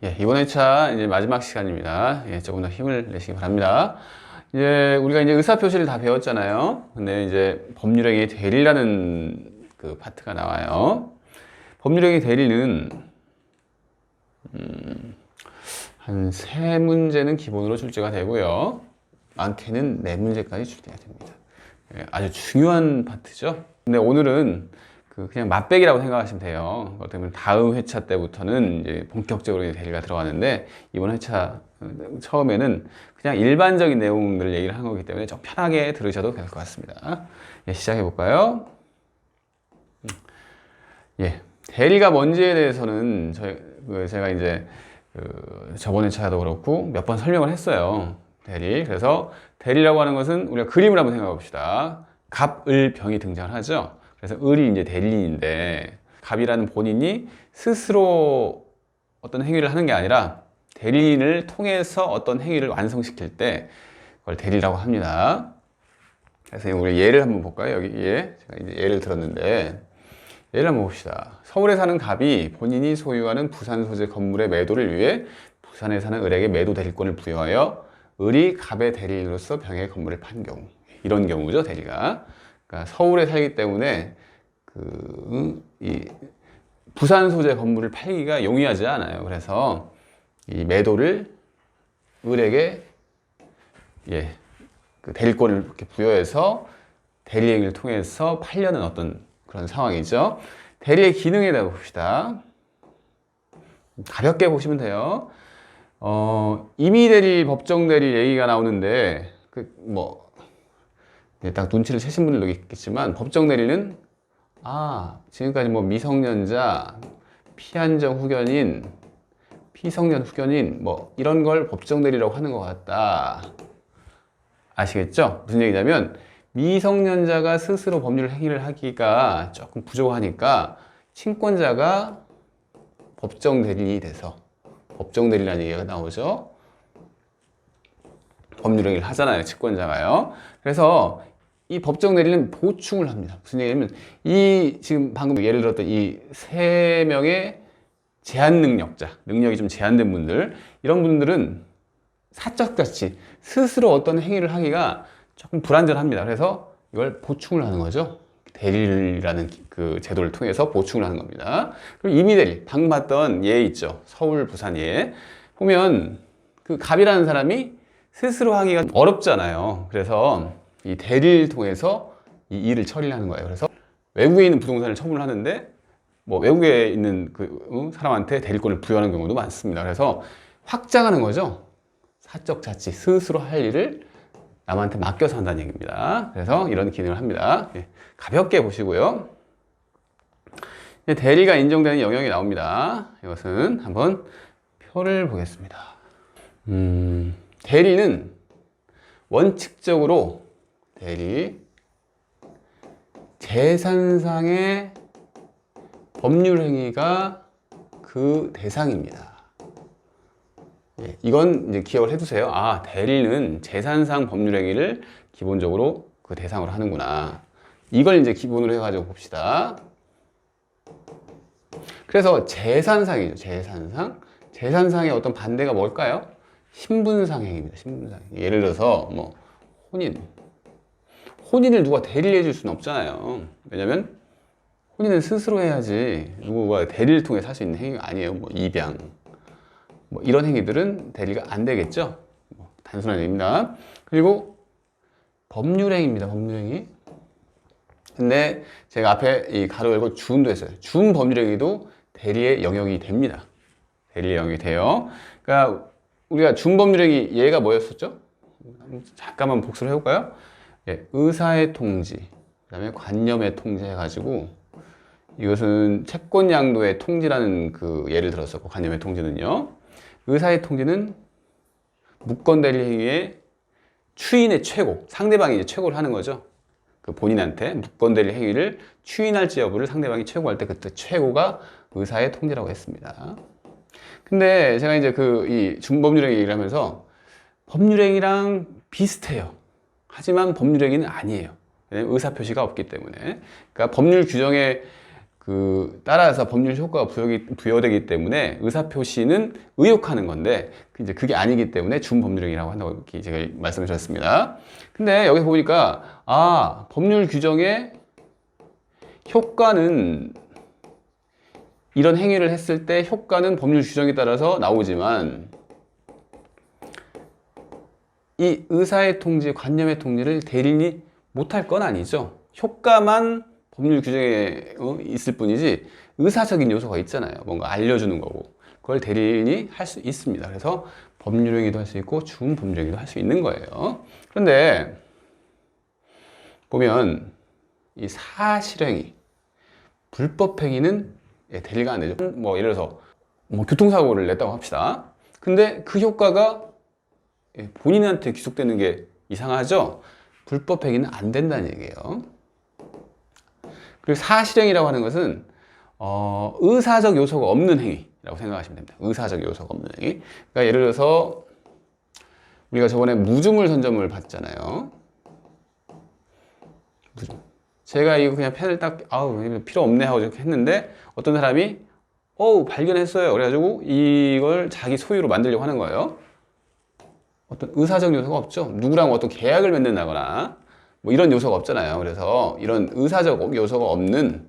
예, 이번 회차 이제 마지막 시간입니다. 예, 조금 더 힘을 내시기 바랍니다. 이제 우리가 이제 의사표시를 다 배웠잖아요. 근데 이제 법률행위 대리라는 그 파트가 나와요. 법률행위 대리는 한 3문제는 기본으로 출제가 되고요. 많게는 4문제까지 출제가 됩니다. 예, 아주 중요한 파트죠. 근데 오늘은 그냥 맛배기라고 생각하시면 돼요. 그것 때문에 다음 회차 때부터는 이제 본격적으로 대리가 들어가는데, 이번 회차 처음에는 그냥 일반적인 내용들을 얘기를 한 거기 때문에 좀 편하게 들으셔도 될 것 같습니다. 예, 시작해 볼까요? 예, 대리가 뭔지에 대해서는 제가 이제 저번 회차도 그렇고 몇 번 설명을 했어요. 대리. 그래서 대리라고 하는 것은 우리가 그림을 한번 생각해 봅시다. 갑, 을, 병이 등장을 하죠. 그래서 을이 이제 대리인인데, 갑이라는 본인이 스스로 어떤 행위를 하는 게 아니라 대리인을 통해서 어떤 행위를 완성시킬 때 그걸 대리라고 합니다. 그래서 우리 예를 한번 볼까요? 여기에 제가 이제 예를 들었는데, 예를 한번 봅시다. 서울에 사는 갑이 본인이 소유하는 부산 소재 건물의 매도를 위해 부산에 사는 을에게 매도 대리권을 부여하여 을이 갑의 대리인으로서 병의 건물을 판 경우, 이런 경우죠, 대리가. 그러니까 서울에 살기 때문에 이 부산 소재 건물을 팔기가 용이하지 않아요. 그래서 이 매도를 을에게 그 대리권을 이렇게 부여해서 대리행위를 통해서 팔려는 어떤 그런 상황이죠. 대리의 기능에 대해 봅시다. 가볍게 보시면 돼요. 임의대리, 법정대리 얘기가 나오는데 딱 눈치를 채신 분들도 있겠지만, 법정대리는 지금까지 미성년자, 피한정 후견인, 피성년 후견인 이런 걸 법정대리라고 하는 것 같다. 아시겠죠? 무슨 얘기냐면, 미성년자가 스스로 법률 행위를 하기가 조금 부족하니까 친권자가 법정대리인이 돼서, 법정대리라는 얘기가 나오죠. 법률 행위를 하잖아요, 친권자가요. 그래서 이 법정대리는 보충을 합니다. 무슨 얘기냐면, 지금 방금 예를 들었던 이 3명의 제한 능력자, 능력이 좀 제한된 분들, 이런 분들은 사적같이 스스로 어떤 행위를 하기가 조금 불안전합니다. 그래서 이걸 보충을 하는 거죠. 대리라는 그 제도를 통해서 보충을 하는 겁니다. 그리고 임의대리, 방금 봤던 예 있죠. 서울, 부산 예. 보면 그 갑이라는 사람이 스스로 하기가 어렵잖아요. 그래서 이 대리를 통해서 이 일을 처리를 하는 거예요. 그래서 외국에 있는 부동산을 처분을 하는데, 외국에 있는 그 사람한테 대리권을 부여하는 경우도 많습니다. 그래서 확장하는 거죠. 사적 자치, 스스로 할 일을 남한테 맡겨서 한다는 얘기입니다. 그래서 이런 기능을 합니다. 가볍게 보시고요. 대리가 인정되는 영역이 나옵니다. 이것은 한번 표를 보겠습니다. 대리는 원칙적으로 재산상의 법률 행위가 그 대상입니다. 이건 이제 기억을 해두세요. 대리는 재산상 법률 행위를 기본적으로 그 대상으로 하는구나. 이걸 이제 기본으로 해가지고 봅시다. 그래서 재산상이죠. 재산상의 어떤 반대가 뭘까요? 신분상행입니다. 신분상행. 예를 들어서 혼인을 누가 대리를 해줄 수는 없잖아요. 왜냐면 혼인은 스스로 해야지 누구가 대리를 통해 살 수 있는 행위가 아니에요. 입양 이런 행위들은 대리가 안 되겠죠. 단순한 얘기입니다. 그리고 법률행위입니다. 법률행위. 근데 제가 앞에 이 가로 열고 준도 했어요. 준 법률행위도 대리의 영역이 됩니다. 대리의 영역이 돼요. 그러니까 우리가 준 법률행위 예가 뭐였었죠? 잠깐만 복수를 해볼까요? 의사의 통지, 그 다음에 관념의 통지 해가지고, 이것은 채권 양도의 통지라는 그 예를 들었었고, 관념의 통지는요. 의사의 통지는 무권 대리 행위의 추인의 최고, 상대방이 이제 최고를 하는 거죠. 그 본인한테 무권 대리 행위를 추인할지 여부를 상대방이 최고할 때 그때 최고가 의사의 통지라고 했습니다. 근데 제가 이제 이 준법률행위 얘기를 하면서 법률행위랑 비슷해요. 하지만 법률행위는 아니에요. 왜냐면 의사표시가 없기 때문에. 그러니까 법률 규정에 따라서 법률 효과가 부여되기 때문에 의사표시는 의혹하는 건데, 이제 그게 아니기 때문에 준법률행위라고 한다고 이렇게 제가 말씀을 드렸습니다. 근데 여기서 보니까, 법률 규정의 효과는, 이런 행위를 했을 때 효과는 법률 규정에 따라서 나오지만, 이 의사의 통지, 관념의 통지를 대리인이 못할 건 아니죠. 효과만 법률 규정에 있을 뿐이지 의사적인 요소가 있잖아요. 뭔가 알려주는 거고 그걸 대리인이 할 수 있습니다. 그래서 법률행위도 할 수 있고 준법률행위도 할 수 있는 거예요. 그런데 보면 이 사실행위, 불법행위는 대리가 안 되죠. 뭐 예를 들어서 교통사고를 냈다고 합시다. 근데 그 효과가 본인한테 귀속되는 게 이상하죠? 불법행위는 안 된다는 얘기예요. 그리고 사실행위라고 하는 것은 의사적 요소가 없는 행위라고 생각하시면 됩니다. 의사적 요소가 없는 행위. 그러니까 예를 들어서 우리가 저번에 무주물 선점을 봤잖아요. 제가 이거 그냥 펜을 딱 필요 없네 하고 이렇게 했는데 어떤 사람이 발견했어요. 그래가지고 이걸 자기 소유로 만들려고 하는 거예요. 어떤 의사적 요소가 없죠. 누구랑 어떤 계약을 맺는다거나 뭐 이런 요소가 없잖아요. 그래서 이런 의사적 요소가 없는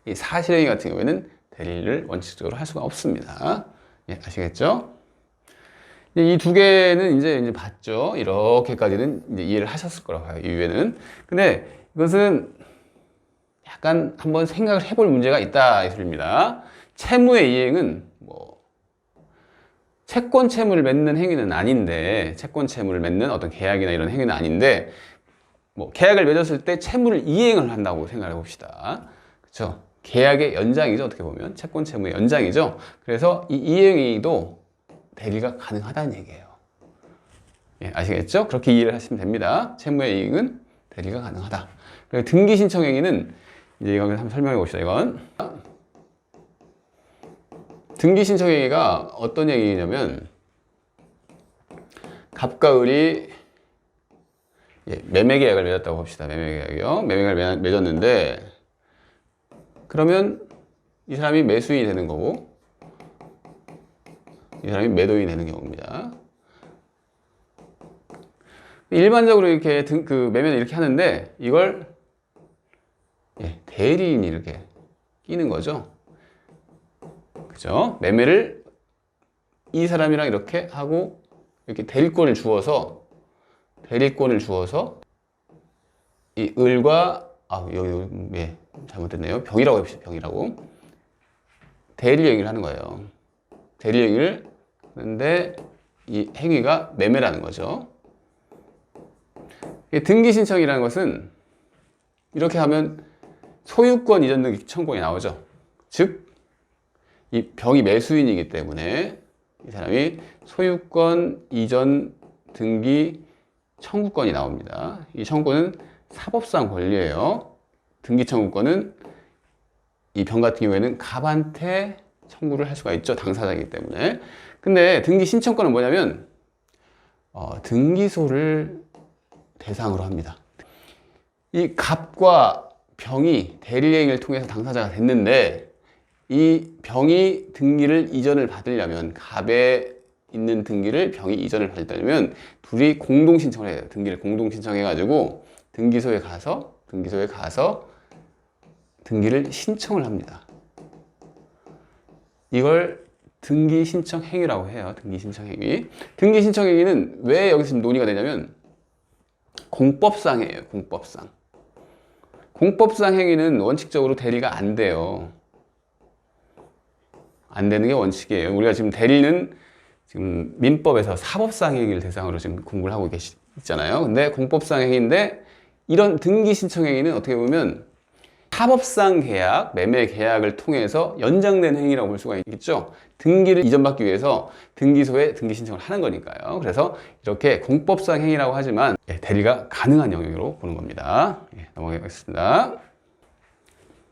이 사실행위 같은 경우에는 대리를 원칙적으로 할 수가 없습니다. 아시겠죠? 이 두 개는 이제 봤죠. 이렇게까지는 이제 이해를 하셨을 거라고 봐요. 이후에는. 근데 이것은 약간 한번 생각을 해볼 문제가 있다 이 소리입니다. 채무의 이행은 채권 채무를 맺는 행위는 아닌데, 채권 채무를 맺는 어떤 계약이나 이런 행위는 아닌데, 계약을 맺었을 때 채무를 이행을 한다고 생각해 봅시다. 그렇죠? 계약의 연장이죠. 어떻게 보면 채권 채무의 연장이죠. 그래서 이 이행위도 대리가 가능하다는 얘기예요. 아시겠죠? 그렇게 이해를 하시면 됩니다. 채무의 이행은 대리가 가능하다. 그리고 등기 신청 행위는 이제 이거 한번 설명해 봅시다. 이건 등기 신청 행위가 어떤 얘기냐면 갑과 을이 매매 계약을 맺었다고 봅시다. 매매 계약이요. 매매 계약을 맺었는데 그러면 이 사람이 매수인이 되는 거고 이 사람이 매도인이 되는 경우입니다. 일반적으로 이렇게 매매는 이렇게 하는데 이걸 대리인이 이렇게 끼는 거죠. 그죠? 매매를 이 사람이랑 이렇게 하고 이렇게 대리권을 주어서 이 을과 여기 잘못됐네요. 병이라고 해봅시다. 병이라고 대리 행위를 하는 거예요. 대리 행위를 하는데 이 행위가 매매라는 거죠. 등기 신청이라는 것은 이렇게 하면 소유권 이전 등기 청구권이 나오죠. 즉 이 병이 매수인이기 때문에 이 사람이 소유권 이전 등기 청구권이 나옵니다. 이 청구권은 사법상 권리예요. 등기 청구권은 이 병 같은 경우에는 갑한테 청구를 할 수가 있죠. 당사자이기 때문에. 근데 등기 신청권은 뭐냐면 등기소를 대상으로 합니다. 이 갑과 병이 대리행위를 통해서 당사자가 됐는데 이 병이 등기를 이전을 받으려면 갑에 있는 등기를 병이 이전을 받으려면 둘이 공동 신청을 해야 돼요. 등기를 공동 신청해 가지고 등기소에 가서 등기를 신청을 합니다. 이걸 등기 신청 행위라고 해요. 등기 신청 행위. 등기 신청 행위는 왜 여기서 논의가 되냐면 공법상이에요. 공법상 행위는 원칙적으로 대리가 안 돼요. 안 되는 게 원칙이에요. 우리가 지금 대리는 지금 민법에서 사법상 행위를 대상으로 지금 공부를 하고 있잖아요. 근데 공법상 행위인데 이런 등기 신청 행위는 어떻게 보면 사법상 계약, 매매 계약을 통해서 연장된 행위라고 볼 수가 있겠죠. 등기를 이전받기 위해서 등기소에 등기 신청을 하는 거니까요. 그래서 이렇게 공법상 행위라고 하지만 대리가 가능한 영역으로 보는 겁니다. 넘어가겠습니다.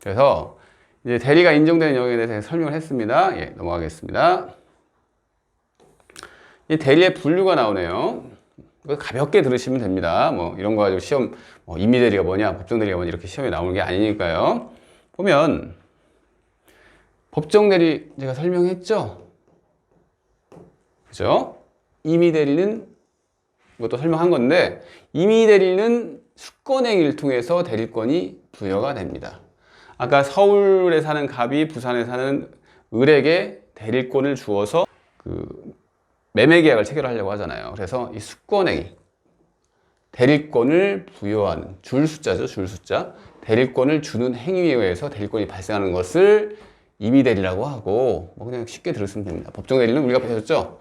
그래서 이제 대리가 인정되는 영역에 대해서 설명을 했습니다. 넘어가겠습니다. 이 대리의 분류가 나오네요. 가볍게 들으시면 됩니다. 이런 거 가지고 시험 임의대리가 뭐냐, 법정대리가 뭐냐 이렇게 시험에 나오는 게 아니니까요. 보면 법정 대리 제가 설명했죠? 그죠? 임의 대리는 이것도 설명한 건데, 임의 대리는 수권행위를 통해서 대리권이 부여가 됩니다. 아까 서울에 사는 갑이 부산에 사는 을에게 대리권을 주어서 그 매매 계약을 체결하려고 하잖아요. 그래서 이 수권행위, 대리권을 부여하는, 줄 숫자죠, 줄 숫자. 대리권을 주는 행위에 의해서 대리권이 발생하는 것을 임의 대리라고 하고, 뭐 그냥 쉽게 들으시면 됩니다. 법정 대리는 우리가 배웠죠?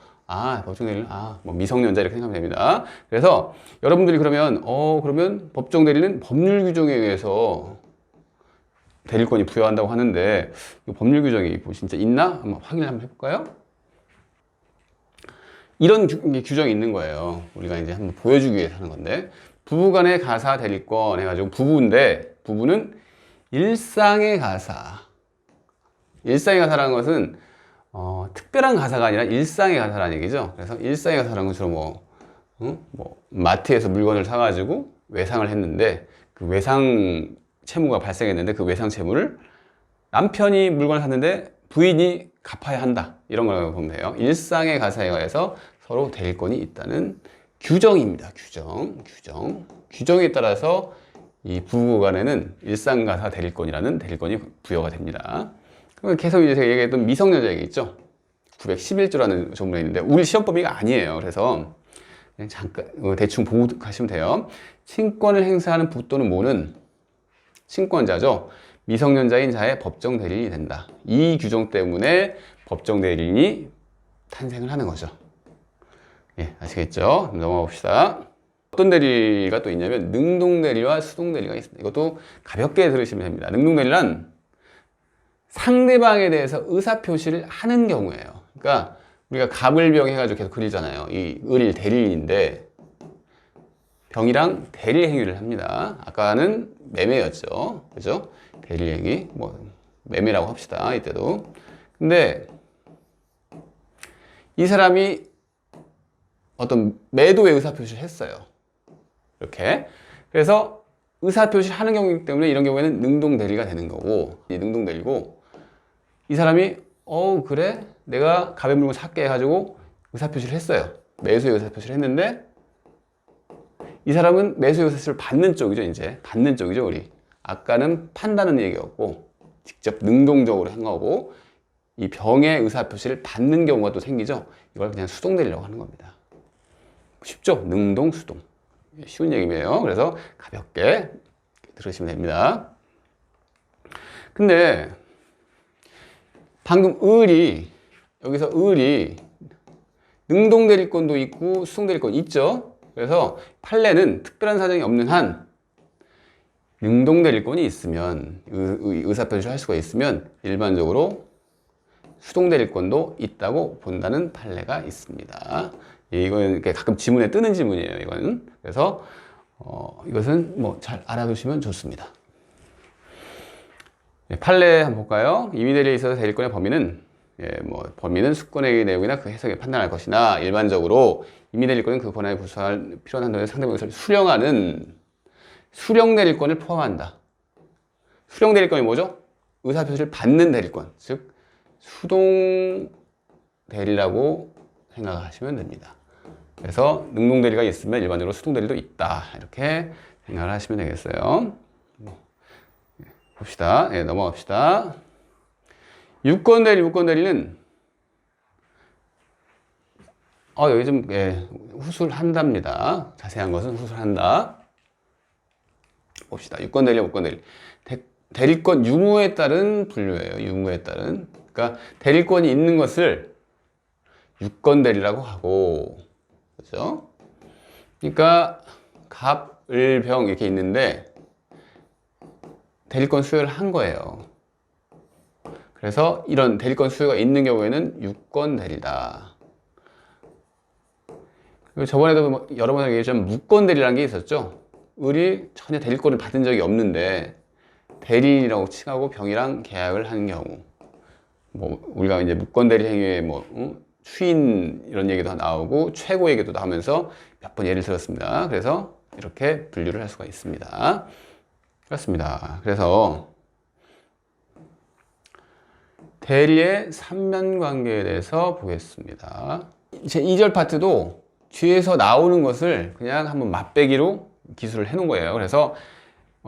법정 대리는, 뭐 미성년자 이렇게 생각하면 됩니다. 그래서 여러분들이 그러면, 그러면 법정 대리는 법률 규정에 의해서 대리권이 부여한다고 하는데, 이 법률 규정이 뭐 진짜 있나? 한번 확인을 한번 해볼까요? 이런 규정이 있는 거예요. 우리가 이제 한번 보여주기 위해서 하는 건데, 부부간의 가사 대리권 해가지고 부부인데, 부부는 일상의 가사. 일상의 가사라는 것은 특별한 가사가 아니라 일상의 가사라는 얘기죠. 그래서 일상의 가사라는 건 주로 뭐 마트에서 물건을 사가지고 외상을 했는데, 그 외상 채무가 발생했는데 그 외상 채무를 남편이 물건을 샀는데 부인이 갚아야 한다, 이런 걸 보면 돼요. 일상의 가사에 의해서 서로 대리권이 있다는 규정입니다. 규정에 따라서 이 부부 간에는 일상가사 대리권이라는 대리권이 부여가 됩니다. 계속 이제 제가 얘기했던 미성년자 얘기 있죠? 911조라는 조문이 있는데 우리 시험 범위가 아니에요. 그래서 그냥 잠깐 대충 보고 가시면 돼요. 친권을 행사하는 부 또는 모는 친권자죠. 미성년자인 자의 법정 대리인이 된다. 이 규정 때문에 법정 대리인이 탄생을 하는 거죠. 예, 아시겠죠? 넘어가 봅시다. 어떤 대리가 또 있냐면 능동대리와 수동대리가 있습니다. 이것도 가볍게 들으시면 됩니다. 능동대리란 상대방에 대해서 의사표시를 하는 경우예요. 그러니까 우리가 갑을병 해가지고 계속 그리잖아요. 이 을 대리인인데 병이랑 대리 행위를 합니다. 아까는 매매였죠. 그죠? 대리 행위, 뭐 매매라고 합시다. 이때도. 근데 이 사람이 어떤 매도의 의사표시를 했어요. 이렇게. 그래서 의사표시를 하는 경우이기 때문에 이런 경우에는 능동대리가 되는 거고, 이 능동대리고, 이 사람이 그래? 내가 갑의 물건 살게 해가지고 의사표시를 했어요. 매수의 의사표시를 했는데 이 사람은 매수의 의사표시를 받는 쪽이죠. 이제 받는 쪽이죠. 우리 아까는 판다는 얘기였고 직접 능동적으로 한 거고, 이 병의 의사표시를 받는 경우가 또 생기죠. 이걸 그냥 수동대리라고 하는 겁니다. 쉽죠? 능동, 수동. 쉬운 얘기예요. 그래서 가볍게 들으시면 됩니다. 근데 방금 여기서 을이 능동대리권도 있고 수동대리권 있죠? 그래서 판례는 특별한 사정이 없는 한 능동대리권이 있으면, 의사표시를 할 수가 있으면 일반적으로 수동대리권도 있다고 본다는 판례가 있습니다. 이건 가끔 지문에 뜨는 지문이에요. 이거는. 그래서 이것은 뭐 잘 알아두시면 좋습니다. 판례 한번 볼까요? 임의대리에 있어서 대리권의 범위는 범위는 수권행위 내용이나 그 해석에 판단할 것이나 일반적으로 임의대리권은 그 권한에 부수할 필요한 한도의 상대방의 의사를 수령하는 수령대리권을 포함한다. 수령대리권이 뭐죠? 의사표시를 받는 대리권, 즉 수동대리라고 생각하시면 됩니다. 그래서 능동대리가 있으면 일반적으로 수동대리도 있다, 이렇게 생각을 하시면 되겠어요. 봅시다. 넘어갑시다. 유권대리는 여기 좀 후술한답니다. 자세한 것은 후술한다. 봅시다. 유권대리, 무권대리. 대리권 유무에 따른 분류예요. 유무에 따른. 그러니까 대리권이 있는 것을 유권대리라고 하고, 그죠? 그러니까 갑, 을, 병 이렇게 있는데 대리권 수여를 한 거예요. 그래서 이런 대리권 수여가 있는 경우에는 유권대리다. 그리고 저번에도 여러 번 얘기했지만 무권대리라는 게 있었죠. 을이 전혀 대리권을 받은 적이 없는데 대리인이라고 칭하고 병이랑 계약을 하는 경우, 뭐 우리가 이제 무권대리 행위에 추인 이런 얘기도 나오고 최고 얘기도 하면서 몇 번 예를 들었습니다. 그래서 이렇게 분류를 할 수가 있습니다. 그렇습니다. 그래서 대리의 삼면관계에 대해서 보겠습니다. 제 2절 파트도 뒤에서 나오는 것을 그냥 한번 맛배기로 기술을 해놓은 거예요. 그래서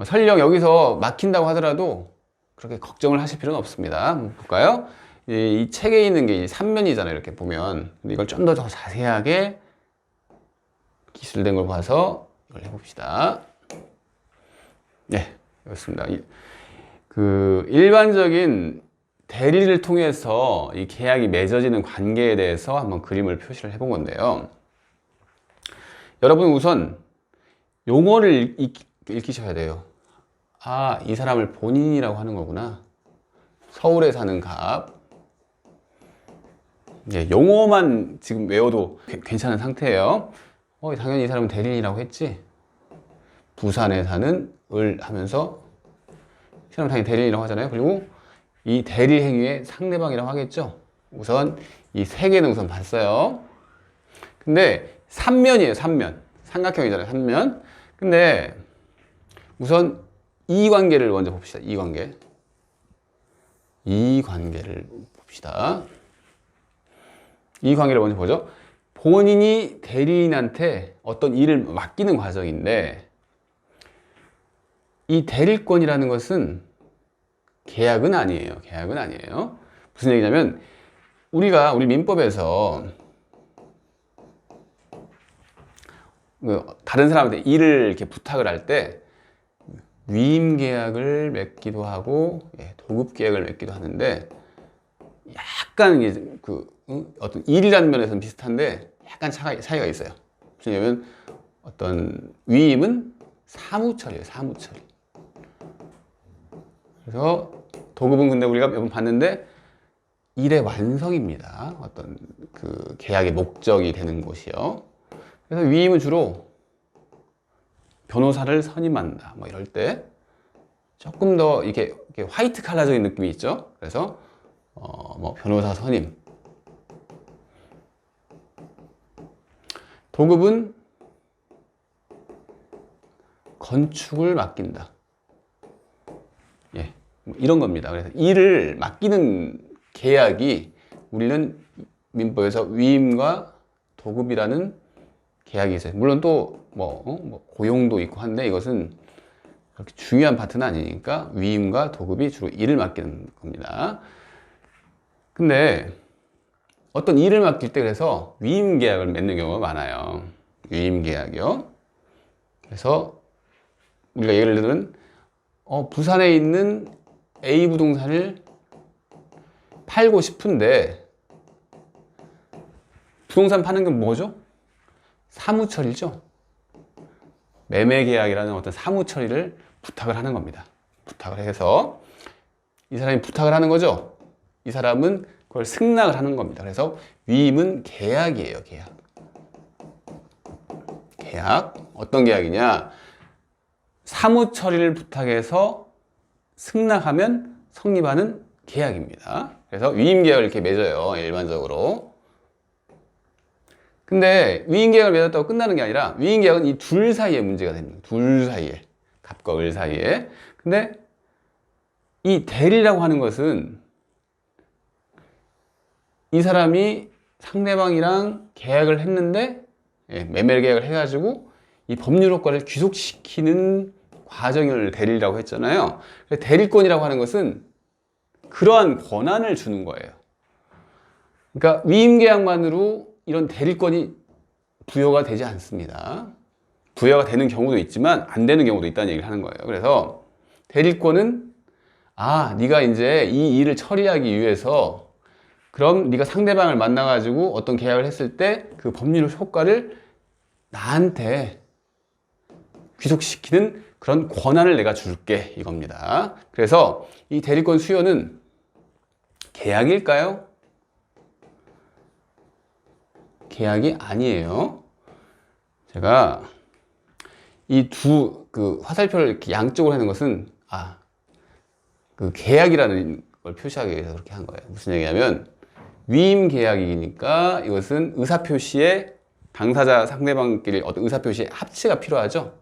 설령 여기서 막힌다고 하더라도 그렇게 걱정을 하실 필요는 없습니다. 한번 볼까요? 이 책에 있는 게 3면이잖아요. 이렇게 보면. 근데 이걸 좀 더 자세하게 기술된 걸 봐서 이걸 해봅시다. 네, 그렇습니다. 그 일반적인 대리를 통해서 이 계약이 맺어지는 관계에 대해서 한번 그림을 표시를 해본 건데요. 여러분 우선 용어를 읽히셔야 돼요. 아, 이 사람을 본인이라고 하는 거구나. 서울에 사는 갑. 예, 용어만 지금 외워도 괜찮은 상태예요. 당연히 이 사람은 대리인이라고 했지. 부산에 사는 을 하면서 이 사람 당연히 대리인이라고 하잖아요. 그리고 이 대리 행위의 상대방이라고 하겠죠. 우선 이 세 개는 우선 봤어요. 근데 삼면이에요. 삼면. 삼각형이잖아요. 삼면. 근데 우선 이 관계를 먼저 봅시다. 이 관계. 이 관계를 봅시다. 이 관계를 먼저 보죠. 본인이 대리인한테 어떤 일을 맡기는 과정인데 이 대리권이라는 것은 계약은 아니에요. 계약은 아니에요. 무슨 얘기냐면 우리 민법에서 다른 사람한테 일을 이렇게 부탁을 할 때 위임 계약을 맺기도 하고 도급 계약을 맺기도 하는데 약간 이게 어떤 일이라는 면에서는 비슷한데 약간 차이가 있어요. 무슨 얘기냐면 어떤 위임은 사무처리예요. 사무처리. 그래서 도급은 근데 우리가 몇 번 봤는데 일의 완성입니다. 어떤 그 계약의 목적이 되는 곳이요. 그래서 위임은 주로 변호사를 선임한다. 뭐 이럴 때 조금 더 이렇게 화이트 칼라적인 느낌이 있죠. 그래서 뭐 변호사 선임. 도급은 건축을 맡긴다. 예, 뭐 이런 겁니다. 그래서 일을 맡기는 계약이 우리는 민법에서 위임과 도급이라는 계약이 있어요. 물론 또 뭐 고용도 있고 한데 이것은 그렇게 중요한 파트는 아니니까 위임과 도급이 주로 일을 맡기는 겁니다. 근데 어떤 일을 맡길 때 그래서 위임 계약을 맺는 경우가 많아요. 위임 계약이요. 그래서 우리가 예를 들면 부산에 있는 A 부동산을 팔고 싶은데 부동산 파는 건 뭐죠? 사무처리죠. 매매 계약이라는 어떤 사무처리를 부탁을 하는 겁니다. 부탁을 해서 이 사람이 부탁을 하는 거죠. 이 사람은 그걸 승낙을 하는 겁니다. 그래서 위임은 계약이에요. 계약. 계약. 어떤 계약이냐? 사무처리를 부탁해서 승낙하면 성립하는 계약입니다. 그래서 위임계약을 이렇게 맺어요. 일반적으로. 근데 위임계약을 맺었다고 끝나는 게 아니라 위임계약은 이 둘 사이에 문제가 됩니다. 둘 사이에. 갑과 을 사이에. 근데 이 대리라고 하는 것은 이 사람이 상대방이랑 계약을 했는데 매매 계약을 해가지고 이 법률 효과를 귀속시키는 과정을 대리라고 했잖아요. 대리권이라고 하는 것은 그러한 권한을 주는 거예요. 그러니까 위임계약만으로 이런 대리권이 부여가 되지 않습니다. 부여가 되는 경우도 있지만 안 되는 경우도 있다는 얘기를 하는 거예요. 그래서 대리권은 네가 이제 이 일을 처리하기 위해서 그럼 네가 상대방을 만나가지고 어떤 계약을 했을 때 그 법률 효과를 나한테 귀속시키는 그런 권한을 내가 줄게 이겁니다. 그래서 이 대리권 수여는 계약일까요? 계약이 아니에요. 제가 이 화살표를 이렇게 양쪽으로 하는 것은 그 계약이라는 걸 표시하기 위해서 그렇게 한 거예요. 무슨 얘기냐면 위임 계약이니까 이것은 의사표시에 당사자 상대방끼리 어떤 의사표시에 합치가 필요하죠.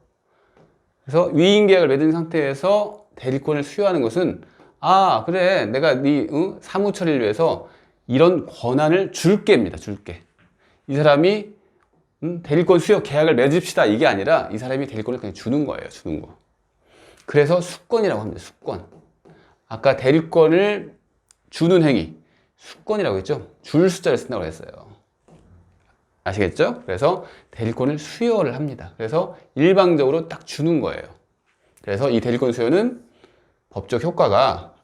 그래서 위임 계약을 맺은 상태에서 대리권을 수여하는 것은 아, 그래. 내가 네 사무 처리를 위해서 이런 권한을 줄게입니다. 줄게. 이 사람이 대리권 수여 계약을 맺읍시다. 이게 아니라 이 사람이 대리권을 그냥 주는 거예요. 주는 거. 그래서 수권이라고 합니다. 수권. 아까 대리권을 주는 행위. 수권이라고 했죠. 줄 숫자를 쓴다고 했어요. 아시겠죠? 그래서 대리권을 수여를 합니다. 그래서 일방적으로 딱 주는 거예요. 그래서 이 대리권 수여는 법적 효과가,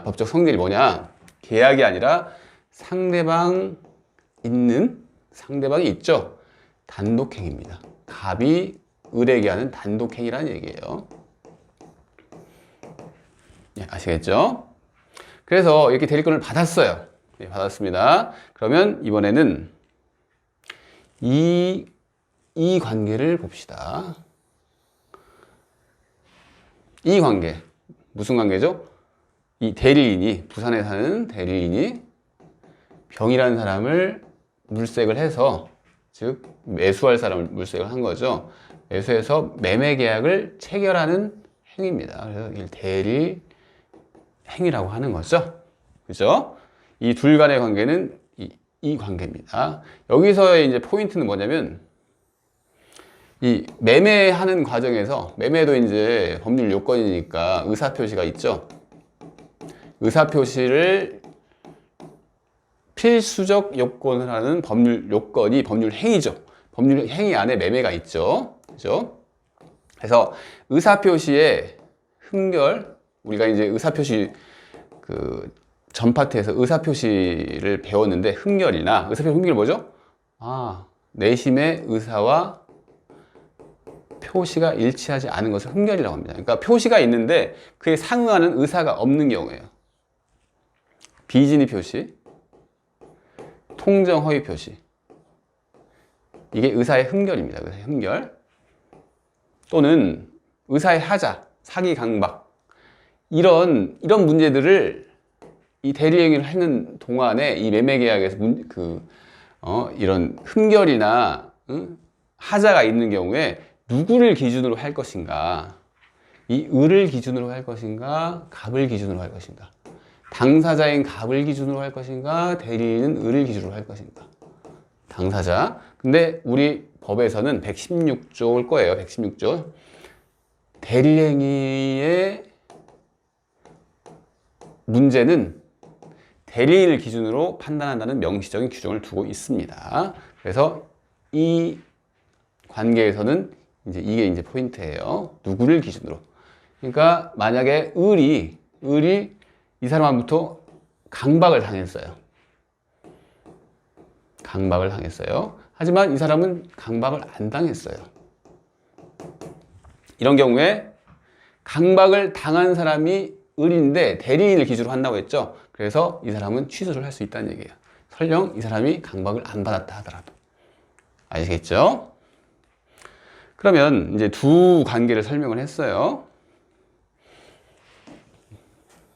법적 성질이 뭐냐? 계약이 아니라 상대방이 있죠? 단독행위입니다. 갑이 을에게 하는 단독행위라는 얘기예요. 예, 아시겠죠? 그래서 이렇게 대리권을 받았어요. 네, 받았습니다. 그러면 이번에는 이 관계를 봅시다. 이 관계. 무슨 관계죠? 이 대리인이, 부산에 사는 대리인이 병이라는 사람을 물색을 해서, 즉 매수할 사람을 물색을 한 거죠. 매수해서 매매 계약을 체결하는 행위입니다. 그래서 이걸 대리 행위라고 하는 거죠. 그죠? 이 둘 간의 관계는 이 관계입니다. 여기서의 이제 포인트는 뭐냐면, 이 매매하는 과정에서, 매매도 이제 법률 요건이니까 의사표시가 있죠. 의사표시를 필수적 요건을 하는 법률 요건이 법률 행위죠. 법률 행위 안에 매매가 있죠. 그죠? 그래서 의사표시의 흠결, 우리가 이제 의사표시 전 파트에서 의사표시를 배웠는데, 의사표시 흠결이 뭐죠? 내심의 의사와 표시가 일치하지 않은 것을 흠결이라고 합니다. 그러니까 표시가 있는데 그에 상응하는 의사가 없는 경우예요. 비진의 표시, 통정 허위 표시. 이게 의사의 흠결입니다. 의사의 흠결. 또는 의사의 하자, 사기 강박. 이런 문제들을 이 대리행위를 하는 동안에 이 매매계약에서 이런 흠결이나 하자가 있는 경우에 누구를 기준으로 할 것인가? 이 을을 기준으로 할 것인가? 갑을 기준으로 할 것인가? 당사자인 갑을 기준으로 할 것인가? 대리인은 을을 기준으로 할 것인가? 당사자. 근데 우리 법에서는 116조일 거예요. 116조. 대리행위의 문제는 대리인을 기준으로 판단한다는 명시적인 규정을 두고 있습니다. 그래서 이 관계에서는 이게 이제 포인트예요. 누구를 기준으로. 그러니까 만약에 을이 이 사람한테부터 강박을 당했어요. 강박을 당했어요. 하지만 이 사람은 강박을 안 당했어요. 이런 경우에 강박을 당한 사람이 을인데 대리인을 기준으로 한다고 했죠. 그래서 이 사람은 취소를 할 수 있다는 얘기예요. 설령 이 사람이 강박을 안 받았다 하더라도. 아시겠죠? 그러면 이제 두 관계를 설명을 했어요.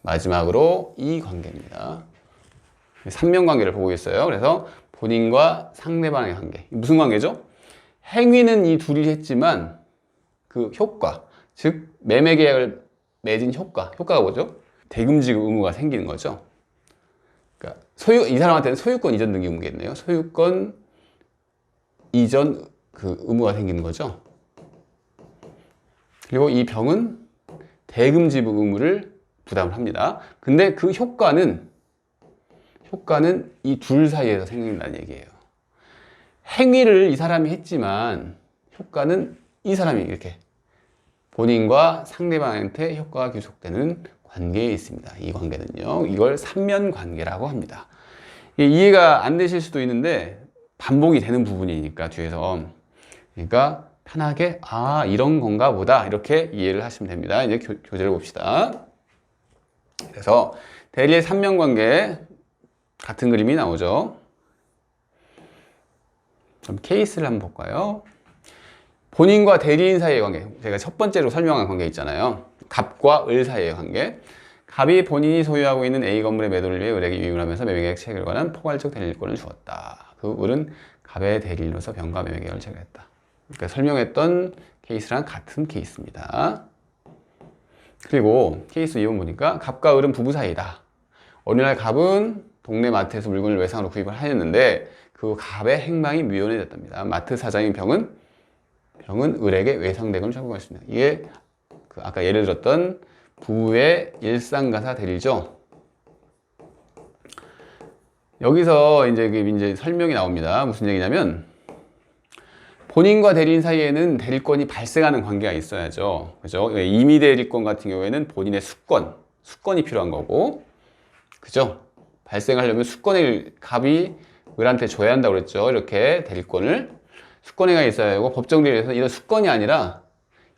마지막으로 이 관계입니다. 삼면관계를 보고 있어요. 그래서 본인과 상대방의 관계. 무슨 관계죠? 행위는 이 둘이 했지만 그 효과, 즉 매매 계약을 맺은 효과가 뭐죠? 대금지급 의무가 생기는 거죠. 그러니까 이 사람한테는 소유권 이전 등기 의무겠네요. 소유권 이전 의무가 생기는 거죠. 그리고 이 병은 대금 지급 의무를 부담을 합니다. 근데 그 효과는 이 둘 사이에서 생긴다는 얘기예요. 행위를 이 사람이 했지만 효과는 이 사람이 이렇게 본인과 상대방한테 효과가 귀속되는 관계에 있습니다. 이 관계는요. 이걸 삼면관계라고 합니다. 이해가 안 되실 수도 있는데 반복이 되는 부분이니까 뒤에서. 그러니까 편하게 이런 건가 보다 이렇게 이해를 하시면 됩니다. 이제 교재를 봅시다. 그래서 대리의 삼면관계 같은 그림이 나오죠. 그럼 케이스를 한번 볼까요? 본인과 대리인 사이의 관계, 제가 첫 번째로 설명한 관계 있잖아요. 갑과 을 사이의 관계. 갑이 본인이 소유하고 있는 A 건물의 매도를 위해 을에게 유임을 하면서 매매계약 체결에 관한 포괄적 대리권을 주었다. 그 을은 갑의 대리인으로서 병과 매매계약을 체결했다. 그러니까 설명했던 케이스랑 같은 케이스입니다. 그리고 케이스 2번 보니까 갑과 을은 부부 사이다. 어느 날 갑은 동네 마트에서 물건을 외상으로 구입을 하였는데 그 갑의 행방이 묘연해졌답니다. 마트 사장인 병은 을에게 외상대금을 청구했습니다. 이게 그 아까 예를 들었던 부부의 일상가사 대리죠. 여기서 이제 설명이 나옵니다. 무슨 얘기냐면 본인과 대리인 사이에는 대리권이 발생하는 관계가 있어야죠. 그죠? 임의 대리권 같은 경우에는 본인의 수권이 필요한 거고, 그죠? 발생하려면 수권을 갑이 을한테 줘야 한다고 그랬죠. 이렇게 대리권을 수권회가 있어야 하고, 법정 대리에서 이런 수권이 아니라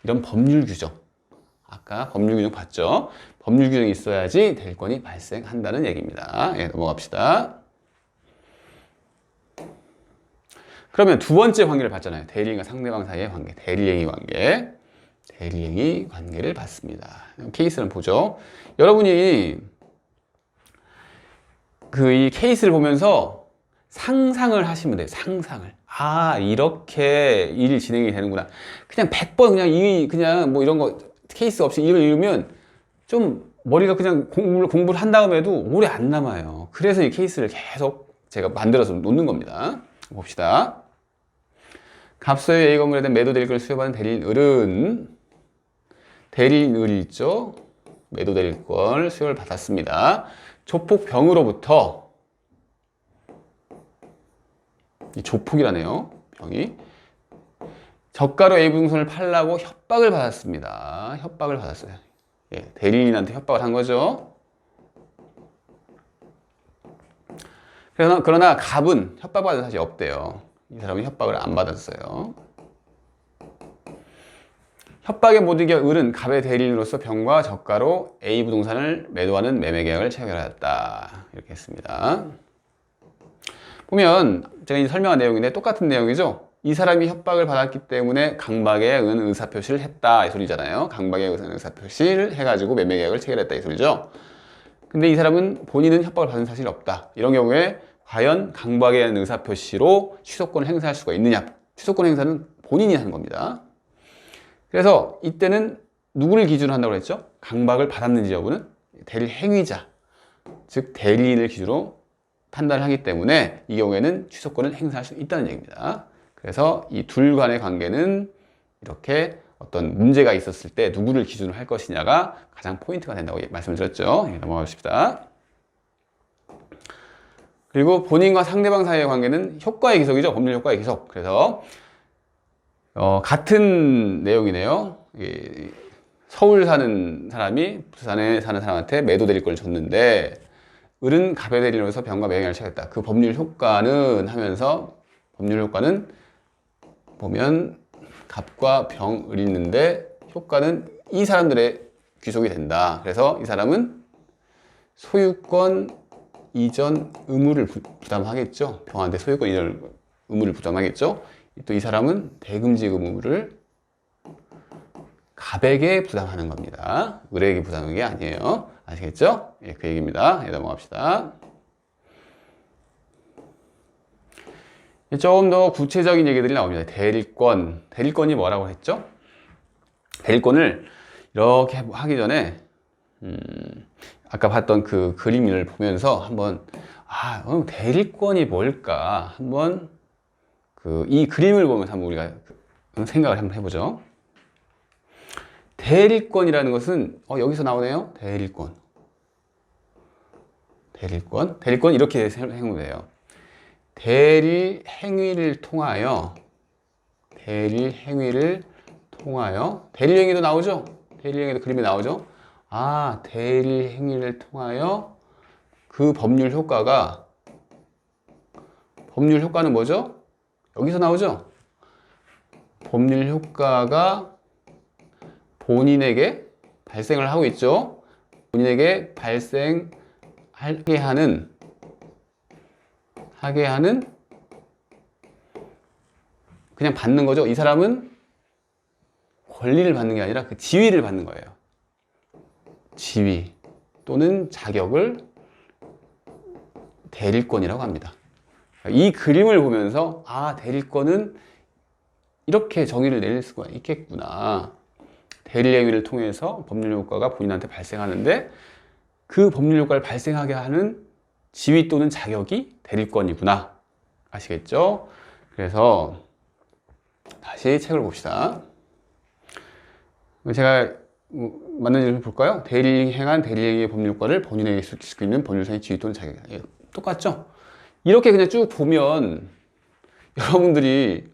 이런 법률 규정, 아까 법률 규정 봤죠? 법률 규정이 있어야지 대리권이 발생한다는 얘기입니다. 예, 넘어갑시다. 그러면 두 번째 관계를 봤잖아요. 대리인과 상대방 사이의 관계, 대리행위 관계를 봤습니다. 케이스를 보죠. 여러분이 이 케이스를 보면서 상상을 하시면 돼요. 상상을. 아, 이렇게 일이 진행이 되는구나. 그냥 100번 그냥 뭐 이런 거 케이스 없이 이걸 읽으면 좀 머리가 그냥 공부를 한 다음에도 오래 안 남아요. 그래서 이 케이스를 계속 제가 만들어서 놓는 겁니다. 봅시다. 갑소유 A 건물에 대한 매도 대리권을 수여받은 대리인 을이 있죠. 매도 대리권 수여를 받았습니다. 조폭병으로부터 이 조폭이라네요. 병이 저가로 A 부동산을 팔라고 협박을 받았습니다. 협박을 받았어요. 예, 대리인한테 협박을 한 거죠. 그러나 갑은 협박받은 사실이 없대요. 이 사람은 협박을 안 받았어요. 협박에 못 이겨 을은 갑의 대리인으로서 병과 저가로 A 부동산을 매도하는 매매계약을 체결하였다. 이렇게 했습니다. 보면 제가 이제 설명한 내용인데 똑같은 내용이죠. 이 사람이 협박을 받았기 때문에 강박에 은 의사표시를 했다 이 소리잖아요. 강박에 은 의사표시를 해가지고 매매계약을 체결했다 이 소리죠. 근데 이 사람은 본인은 협박을 받은 사실이 없다. 이런 경우에 과연 강박에 의한 의사표시로 취소권을 행사할 수가 있느냐? 취소권 행사는 본인이 하는 겁니다. 그래서 이때는 누구를 기준으로 한다고 했죠? 강박을 받았는지 여부는 대리 행위자, 즉 대리인을 기준으로 판단을 하기 때문에 이 경우에는 취소권을 행사할 수 있다는 얘기입니다. 그래서 이 둘 간의 관계는 이렇게 어떤 문제가 있었을 때 누구를 기준으로 할 것이냐가 가장 포인트가 된다고 말씀을 드렸죠. 넘어가십시다. 그리고 본인과 상대방 사이의 관계는 효과의 기속이죠. 법률 효과의 기속. 그래서 같은 내용이네요. 서울 사는 사람이 부산에 사는 사람한테 매도 대리권을 줬는데 을은 갑의 대리인으로서 병과 매매계약을 체결했다. 그 법률 효과는 하면서 법률 효과는 보면 갑과 병, 을이 있는데 효과는 이 사람들의 귀속이 된다. 그래서 이 사람은 소유권 이전 의무를 부담하겠죠. 병한테 소유권 이전 의무를 부담하겠죠. 또 이 사람은 대금지급 의무를 갑에게 부담하는 겁니다. 을에게 부담하는 게 아니에요. 아시겠죠? 예, 그 얘기입니다. 예, 넘어갑시다. 조금 더 구체적인 얘기들이 나옵니다. 대리권이 뭐라고 했죠? 대리권을 이렇게 하기 전에 아까 봤던 그 그림을 보면서 한번 대리권이 뭘까 한번 이 그림을 보면서 한번 우리가 생각을 한번 해보죠. 대리권이라는 것은 여기서 나오네요. 대리권 이렇게 생각하면 돼요. 대리 행위를 통하여 대리 행위도 나오죠. 대리 행위도 그림이 나오죠. 대리 행위를 통하여 그 법률 효과는 뭐죠? 여기서 나오죠. 법률 효과가 본인에게 발생을 하고 있죠. 본인에게 발생하게 하는 그냥 받는 거죠. 이 사람은 권리를 받는 게 아니라 그 지위를 받는 거예요. 지위 또는 자격을 대리권이라고 합니다. 이 그림을 보면서 대리권은 이렇게 정의를 내릴 수가 있겠구나. 대리 행위를 통해서 법률 효과가 본인한테 발생하는데 그 법률 효과를 발생하게 하는 지위 또는 자격이 대리권이구나. 아시겠죠? 그래서 다시 책을 봅시다. 제가 맞는지 좀 볼까요? 행한 대리행위의 법률 효과를 본인에게 있을 수 있는 법률상의 지위 또는 자격. 똑같죠? 이렇게 그냥 쭉 보면 여러분들이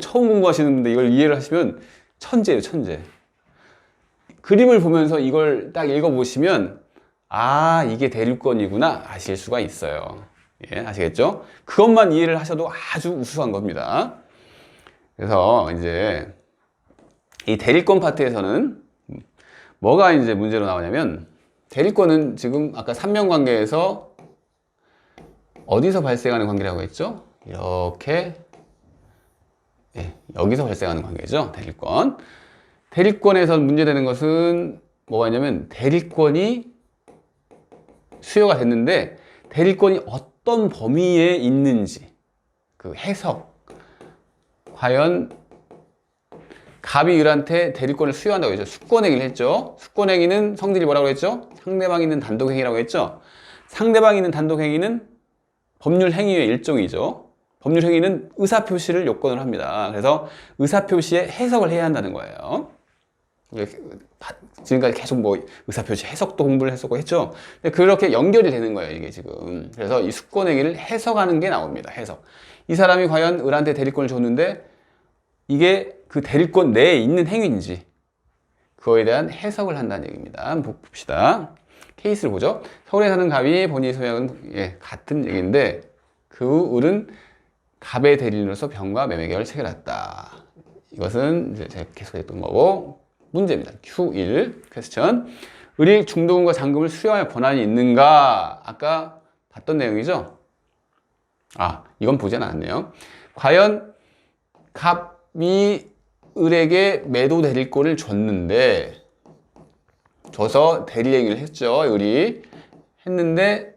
처음 공부하시는데 이걸 이해를 하시면 천재예요, 천재. 그림을 보면서 이걸 딱 읽어보시면 아, 이게 대리권이구나 아실 수가 있어요. 예, 아시겠죠? 그것만 이해를 하셔도 아주 우수한 겁니다. 그래서 이제 이 대리권 파트에서는 뭐가 이제 문제로 나오냐면 대리권은 지금 아까 삼명관계에서 어디서 발생하는 관계라고 했죠? 이렇게 여기서 발생하는 관계죠. 대리권. 대리권에서 문제되는 것은 뭐가 있냐면 대리권이 수여가 됐는데 대리권이 어떤 범위에 있는지 그 해석. 과연 갑이 을한테 대리권을 수여한다고 했죠. 수권행위를 했죠. 수권행위는 성질이 뭐라고 했죠? 상대방이 있는 단독행위라고 했죠. 상대방이 있는 단독행위는 법률 행위의 일종이죠. 법률 행위는 의사표시를 요건으로 합니다. 그래서 의사표시에 해석을 해야 한다는 거예요. 지금까지 계속 뭐 의사표시 해석도 공부를 했었고 했죠. 근데 그렇게 연결이 되는 거예요, 이게 지금. 그래서 이 수권행위를 해석하는 게 나옵니다. 해석. 이 사람이 과연 을한테 대리권을 줬는데 이게 그 대리권 내에 있는 행위인지 그거에 대한 해석을 한다는 얘기입니다. 한번 봅시다. 케이스를 보죠. 서울에 사는 갑이 본인이 소유하는 같은 얘기인데 그 을은 갑의 대리인으로서 병과 매매 계약을 체결했다. 이것은 이제 제가 계속했던 거고 문제입니다. Q1 퀘스천. 을이 중도금과 잔금을 수령할 권한이 있는가? 아까 봤던 내용이죠. 이건 보지 않았네요. 과연 갑이 을에게 매도 대리권을 줬는데 줘서 대리행위를 했죠. 을이 했는데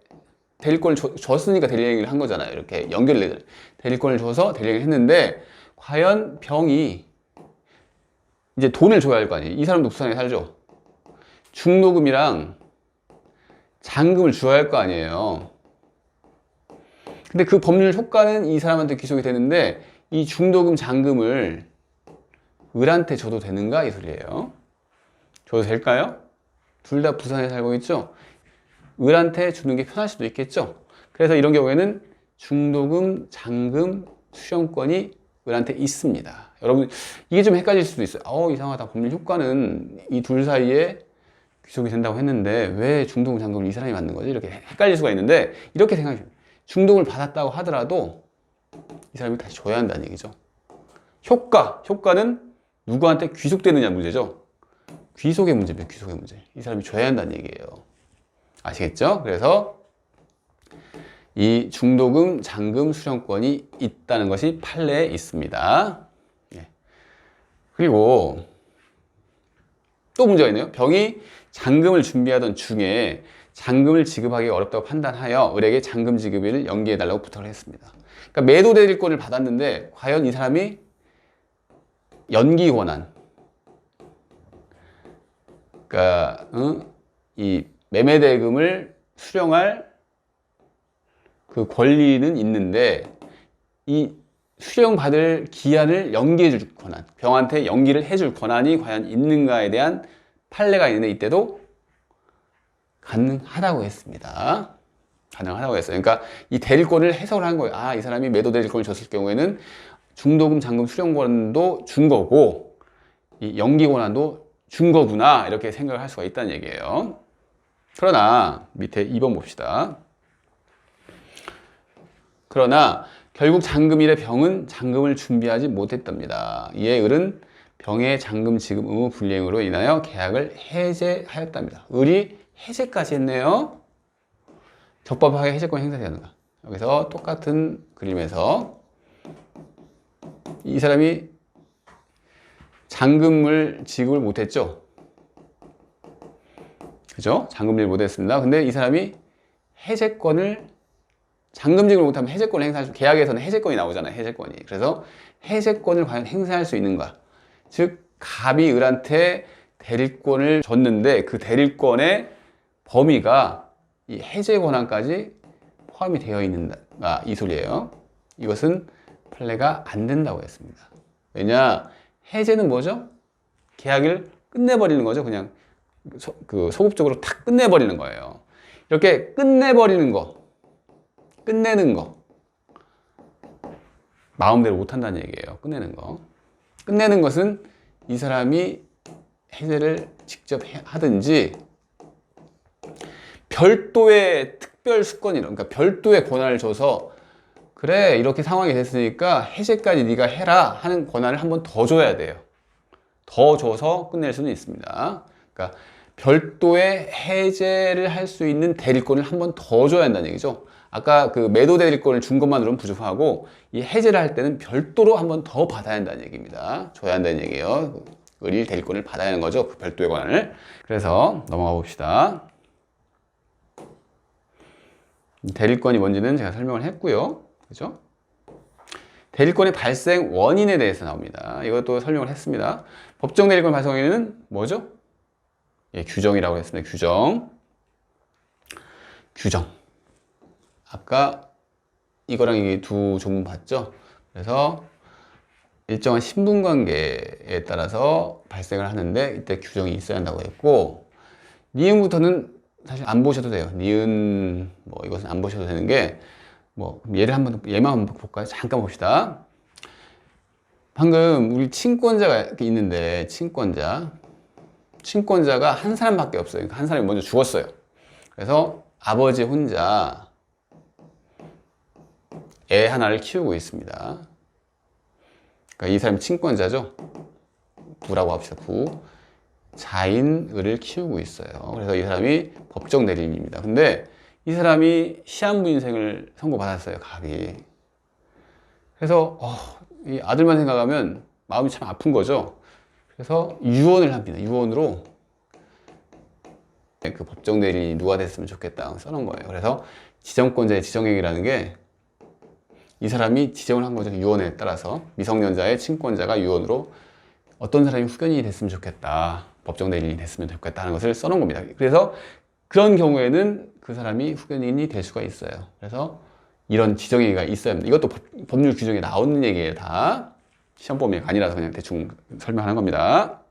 대리권을 줬으니까 대리행위를 한 거잖아요. 이렇게 연결돼 대리권을 줘서 대리행위를 했는데 과연 병이 이제 돈을 줘야 할 거 아니에요. 이 사람도 부산에 살죠. 중도금이랑 잔금을 줘야 할 거 아니에요. 근데 그 법률 효과는 이 사람한테 귀속이 되는데 이 중도금 잔금을 을한테 줘도 되는가 이 소리예요. 줘도 될까요? 둘 다 부산에 살고 있죠. 을한테 주는 게 편할 수도 있겠죠. 그래서 이런 경우에는 중도금, 잔금, 수령권이 을한테 있습니다. 여러분 이게 좀 헷갈릴 수도 있어요. 이상하다. 법률 효과는 이 둘 사이에 귀속이 된다고 했는데 왜 중도금, 잔금을 이 사람이 받는 거지? 이렇게 헷갈릴 수가 있는데 이렇게 생각해요. 중도금을 받았다고 하더라도 이 사람이 다시 줘야 한다는 얘기죠. 효과는 누구한테 귀속되느냐 문제죠. 귀속의 문제입니다. 귀속의 문제. 이 사람이 줘야 한다는 얘기예요. 아시겠죠? 그래서 이 중도금, 잔금, 수령권이 있다는 것이 판례에 있습니다. 그리고 또 문제가 있네요. 병이 잔금을 준비하던 중에 잔금을 지급하기 어렵다고 판단하여 을에게 잔금 지급일을 연기해달라고 부탁을 했습니다. 그러니까 매도 대리권을 받았는데 과연 이 사람이 연기 권한, 그러니까 이 매매 대금을 수령할 그 권리는 있는데 이 수령받을 기한을 연기해 줄 권한, 병한테 연기를 해줄 권한이 과연 있는가에 대한 판례가 있는데 이때도 가능하다고 했습니다. 가능하다고 했어요. 그러니까 이 대리권을 해석을 한 거예요. 이 사람이 매도 대리권을 줬을 경우에는 중도금, 잔금, 수령권도 준 거고 이 연기 권한도 준 거구나 이렇게 생각을 할 수가 있다는 얘기예요. 그러나 밑에 2번 봅시다. 그러나 결국 잔금일에 병은 잔금을 준비하지 못했답니다. 이에 을은 병의 잔금 지급 의무 불이행으로 인하여 계약을 해제하였답니다. 을이 해제까지 했네요. 적법하게 해제권 행사되는가. 여기서 똑같은 그림에서 이 사람이 잔금을 지급을 못했죠. 그죠? 잔금을 못했습니다. 근데 이 사람이 해제권을 잔금 지급을 못하면 해제권을 행사할 수, 계약에서는 해제권이 나오잖아요. 해제권이. 그래서 해제권을 과연 행사할 수 있는가? 즉 갑이 을한테 대리권을 줬는데 그 대리권의 범위가 이 해제 권한까지 포함이 되어 있는가, 이 소리예요. 이것은 판례가 안 된다고 했습니다. 왜냐, 해제는 뭐죠? 계약을 끝내버리는 거죠. 그냥 소급적으로 탁 끝내버리는 거예요. 이렇게 끝내버리는 거, 끝내는 거, 마음대로 못한다는 얘기예요. 끝내는 거. 끝내는 것은 이 사람이 해제를 직접 하든지 별도의 특별 수권이라, 그러니까 별도의 권한을 줘서 그래 이렇게 상황이 됐으니까 해제까지 네가 해라 하는 권한을 한 번 더 줘야 돼요. 더 줘서 끝낼 수는 있습니다. 그러니까 별도의 해제를 할 수 있는 대리권을 한 번 더 줘야 한다는 얘기죠. 아까 그 매도 대리권을 준 것만으로는 부족하고 이 해제를 할 때는 별도로 한 번 더 받아야 한다는 얘기입니다. 줘야 한다는 얘기예요. 을일 대리권을 받아야 하는 거죠. 그 별도의 권한을. 그래서 넘어가 봅시다. 대리권이 뭔지는 제가 설명을 했고요. 그죠? 대리권의 발생 원인에 대해서 나옵니다. 이것도 설명을 했습니다. 법정 대리권 발생 원인은 뭐죠? 예, 규정이라고 했습니다. 규정. 아까 이거랑 이 두 조문 봤죠? 그래서 일정한 신분관계에 따라서 발생을 하는데 이때 규정이 있어야 한다고 했고, 니은부터는 사실 안 보셔도 돼요. 니은 뭐 이것은 안 보셔도 되는 게, 뭐 얘만 한번 볼까요? 잠깐 봅시다. 방금 우리 친권자가 있는데 친권자가 한 사람밖에 없어요. 그러니까 한 사람이 먼저 죽었어요. 그래서 아버지 혼자 애 하나를 키우고 있습니다. 그러니까 이 사람이 친권자죠. 부라고 합시다. 부. 자인을을 키우고 있어요. 그래서 이 사람이 법정 대리인입니다. 근데 이 사람이 시한부 인생을 선고받았어요. 갑이. 그래서 이 아들만 생각하면 마음이 참 아픈 거죠. 그래서 유언을 합니다. 유언으로 그 법정 대리인이 누가 됐으면 좋겠다 써놓은 거예요. 그래서 지정권자의 지정행위라는 게 이 사람이 지정을 한 거죠. 유언에 따라서 미성년자의 친권자가 유언으로 어떤 사람이 후견인이 됐으면 좋겠다, 법정 대리인이 됐으면 좋겠다 하는 것을 써놓은 겁니다. 그래서 그런 경우에는 그 사람이 후견인이 될 수가 있어요. 그래서 이런 지정행위가 있어야 합니다. 이것도 법률 규정에 나오는 얘기예요. 다 시험 범위가 아니라서 그냥 대충 설명하는 겁니다.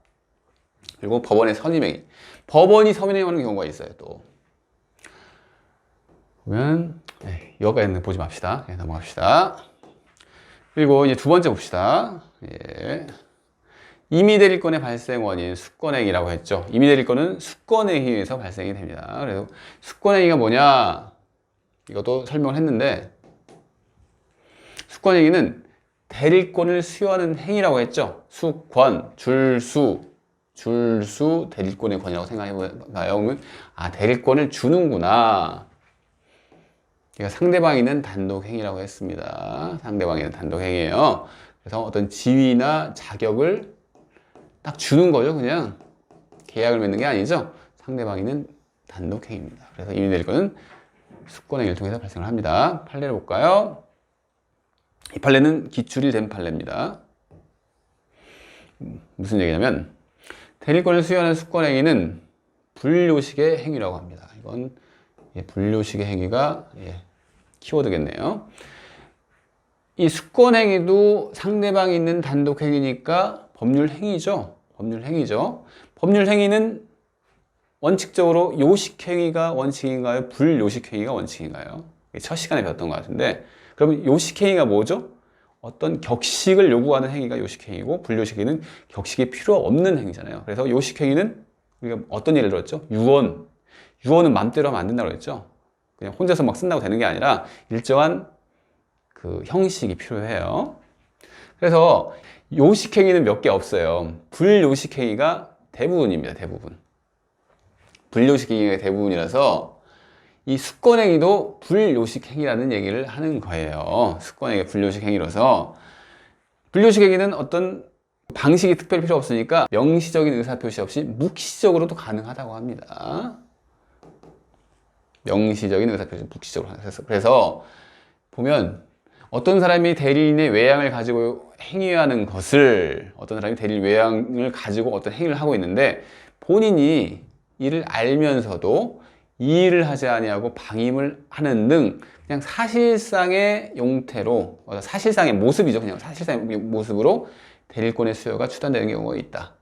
그리고 법원의 선임행위, 법원이 선임하는 경우가 있어요. 또 보면 여기까지는 보지 맙시다. 넘어갑시다. 그리고 이제 두 번째 봅시다. 예. 임의대리권의 발생 원인, 수권행위라고 했죠. 임의대리권은 수권행위에 의해서 발생이 됩니다. 그래서 수권행위가 뭐냐? 이것도 설명을 했는데, 수권행위는 대리권을 수여하는 행위라고 했죠. 수권, 줄수 대리권의 권이라고 생각해봐요. 그러면 대리권을 주는구나. 그러니까 상대방이 있는 단독행위라고 했습니다. 상대방이 있는 단독행위예요. 그래서 어떤 지위나 자격을 딱 주는 거죠. 그냥 계약을 맺는 게 아니죠. 상대방이 있는 단독행위입니다. 그래서 임의대리권은 수권행위를 통해서 발생을 합니다. 판례를 볼까요? 이 판례는 기출이 된 판례입니다. 무슨 얘기냐면, 대리권을 수여하는 수권행위는 불요식의 행위라고 합니다. 이건 불요식의 행위가 키워드겠네요. 이 수권행위도 상대방이 있는 단독행위니까 법률행위죠. 법률행위는 원칙적으로 요식행위가 원칙인가요? 불요식행위가 원칙인가요? 첫 시간에 배웠던 것 같은데, 그러면 요식행위가 뭐죠? 어떤 격식을 요구하는 행위가 요식행위고, 불요식행위는 격식이 필요 없는 행위잖아요. 그래서 요식행위는 우리가 어떤 예를 들었죠? 유언은 맘대로 하면 안 된다고 그랬죠. 그냥 혼자서 막 쓴다고 되는 게 아니라 일정한 그 형식이 필요해요. 그래서 요식행위는 몇 개 없어요. 불요식행위가 대부분입니다. 불요식행위가 대부분이라서 이 수권행위도 불요식행위라는 얘기를 하는 거예요. 수권행위가 불요식행위라서, 불요식행위는 어떤 방식이 특별히 필요 없으니까 명시적인 의사표시 없이 묵시적으로도 가능하다고 합니다. 명시적인 의사표시 묵시적으로. 그래서 보면 어떤 사람이 대리인의 외양을 가지고 행위하는 것을, 어떤 사람이 대리인 외양을 가지고 어떤 행위를 하고 있는데 본인이 이를 알면서도 이 일을 하지 아니하고 방임을 하는 등 그냥 사실상의 용태로, 사실상의 모습이죠. 그냥 사실상의 모습으로 대리권의 수요가 추단되는 경우가 있다.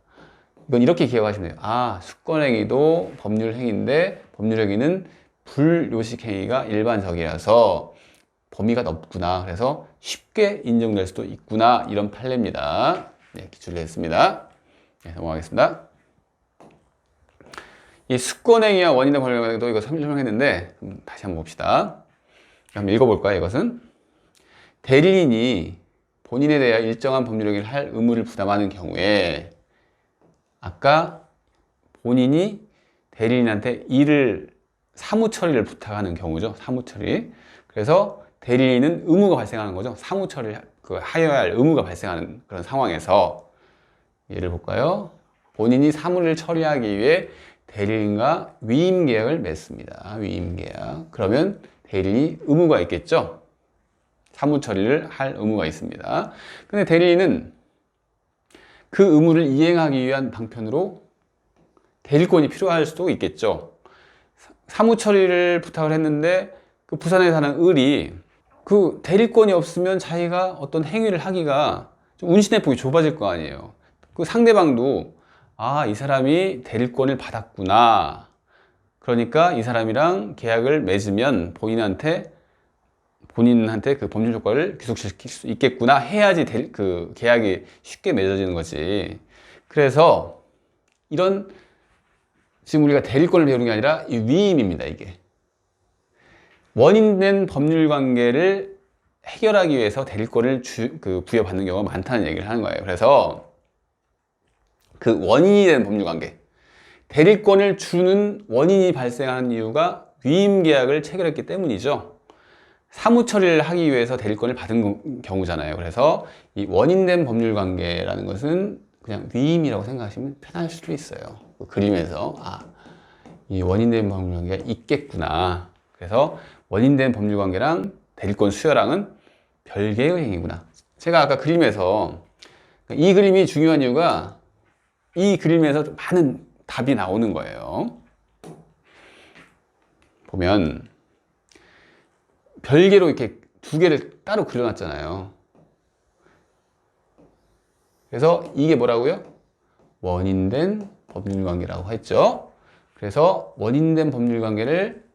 이건 이렇게 기억하시면 돼요. 아, 수권행위도 법률행위인데 법률행위는 불요식행위가 일반적이라서 범위가 넓구나. 그래서 쉽게 인정될 수도 있구나. 이런 판례입니다. 네, 기출을 했습니다. 네, 넘어가겠습니다. 이 수권행위와 원인의 법률관계도 이거 설명했는데 다시 한번 봅시다. 한번 읽어볼까요? 이것은 대리인이 본인에 대해 일정한 법률행위를 할 의무를 부담하는 경우에 아까 본인이 대리인한테 일을 사무 처리를 부탁하는 경우죠. 사무 처리. 그래서 대리인은 의무가 발생하는 거죠. 사무 처리를 하여야 할 의무가 발생하는 그런 상황에서 예를 볼까요? 본인이 사무를 처리하기 위해 대리인과 위임 계약을 맺습니다. 위임 계약. 그러면 대리인이 의무가 있겠죠. 사무 처리를 할 의무가 있습니다. 근데 대리인은 그 의무를 이행하기 위한 방편으로 대리권이 필요할 수도 있겠죠. 사무 처리를 부탁을 했는데 그 부산에 사는 을이 그 대리권이 없으면 자기가 어떤 행위를 하기가 좀 운신의 폭이 좁아질 거 아니에요. 그 상대방도 아, 이 사람이 대리권을 받았구나. 그러니까 이 사람이랑 계약을 맺으면 본인한테 그 법률 효과를 귀속시킬 수 있겠구나 해야지 그 계약이 쉽게 맺어지는 거지. 그래서 이런 지금 우리가 대리권을 배우는 게 아니라 이 위임입니다. 이게 원인된 법률 관계를 해결하기 위해서 대리권을 부여받는 경우가 많다는 얘기를 하는 거예요. 그래서 그 원인이 된 법률 관계, 대리권을 주는 원인이 발생하는 이유가 위임 계약을 체결했기 때문이죠. 사무 처리를 하기 위해서 대리권을 받은 경우잖아요. 그래서 이 원인된 법률 관계라는 것은 그냥 위임이라고 생각하시면 편할 수도 있어요. 그 그림에서 아, 이 원인된 법률 관계가 있겠구나. 그래서 원인된 법률 관계랑 대리권 수여랑은 별개의 행위구나. 제가 아까 그림에서 이 그림이 중요한 이유가 이 그림에서 많은 답이 나오는 거예요. 보면 별개로 이렇게 두 개를 따로 그려놨잖아요. 그래서 이게 뭐라고요? 원인된 법률관계라고 했죠. 그래서 원인된 법률관계를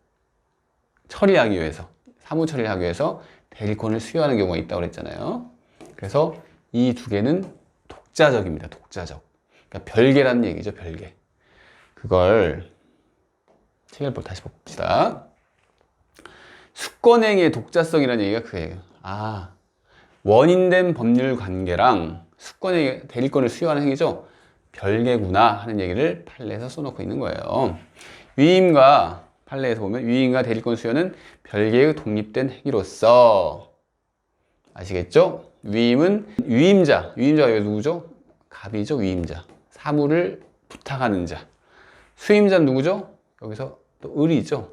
처리하기 위해서, 사무 처리를 하기 위해서 대리권을 수여하는 경우가 있다고 그랬잖아요. 그래서 이 두 개는 독자적입니다. 독자적. 그러니까 별개라는 얘기죠. 별개. 그걸 체결법 다시 봅시다. 수권행위의 독자성이라는 얘기가 그거예요. 아, 원인된 법률 관계랑 수권행위, 대리권을 수여하는 행위죠. 별개구나 하는 얘기를 판례에서 써놓고 있는 거예요. 위임과 판례에서 보면 위임과 대리권 수여는 별개의 독립된 행위로서 아시겠죠? 위임은 위임자가 여기 누구죠? 갑이죠. 위임자. 사무를 부탁하는 자. 수임자는 누구죠? 여기서 또 을이죠.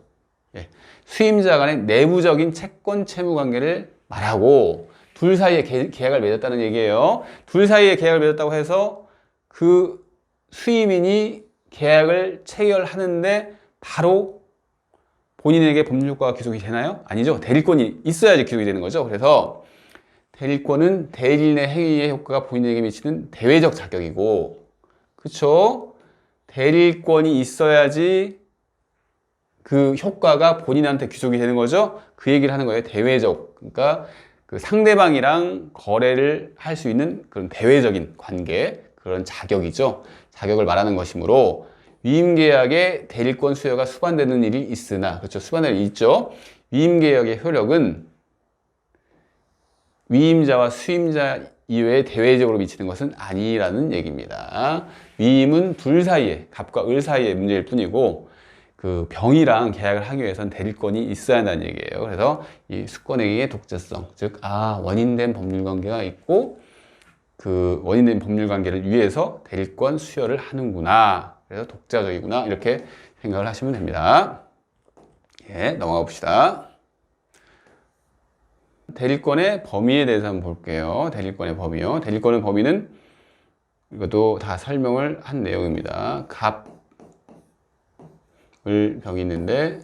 예. 수임자 간의 내부적인 채권 채무 관계를 말하고 둘 사이에 계약을 맺었다는 얘기예요. 둘 사이에 계약을 맺었다고 해서 그 수임인이 계약을 체결하는데 바로 본인에게 법률효과가 귀속이 되나요? 아니죠. 대리권이 있어야지 귀속이 되는 거죠. 그래서 대리권은 대리인의 행위의 효과가 본인에게 미치는 대외적 자격이고, 그쵸? 대리권이 있어야지 그 효과가 본인한테 귀속이 되는 거죠. 그 얘기를 하는 거예요. 대외적. 그러니까 그 상대방이랑 거래를 할 수 있는 그런 대외적인 관계, 그런 자격이죠. 자격을 말하는 것이므로 위임계약에 대리권 수여가 수반되는 일이 있으나, 그렇죠. 수반될 일이 있죠. 위임계약의 효력은 위임자와 수임자 이외에 대외적으로 미치는 것은 아니라는 얘기입니다. 위임은 둘 사이에, 갑과 을 사이의 문제일 뿐이고, 그 병이랑 계약을 하기 위해서는 대리권이 있어야 한다는 얘기예요. 그래서 이 수권행위의 독자성, 즉, 아, 원인된 법률관계가 있고, 그 원인된 법률관계를 위해서 대리권 수여를 하는구나. 그래서 독자적이구나. 이렇게 생각을 하시면 됩니다. 예, 넘어가 봅시다. 대리권의 범위에 대해서 한번 볼게요. 대리권의 범위요. 대리권의 범위는 이것도 다 설명을 한 내용입니다. 갑을 벽이 있는데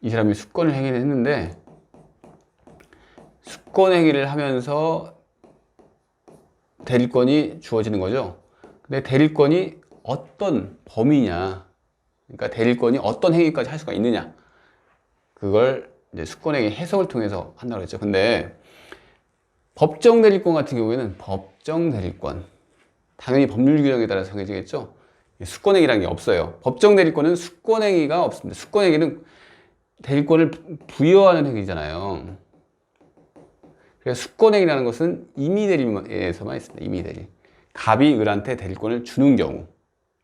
이 사람이 수권을 행위를 했는데 수권 행위를 하면서 대리권이 주어지는 거죠. 근데 대리권이 어떤 범위냐, 그러니까 대리권이 어떤 행위까지 할 수가 있느냐, 그걸 이제 수권행위 해석을 통해서 한다고 했죠. 근데 법정 대리권 같은 경우에는 법정 대리권, 당연히 법률 규정에 따라 정해지겠죠. 수권행위라는 게 없어요. 법정 대리권은 수권행위가 없습니다. 수권행위는 대리권을 부여하는 행위잖아요. 그래서 수권행위라는 것은 임의대리에서만 있습니다. 임의대리. 갑이 을한테 대리권을 주는 경우,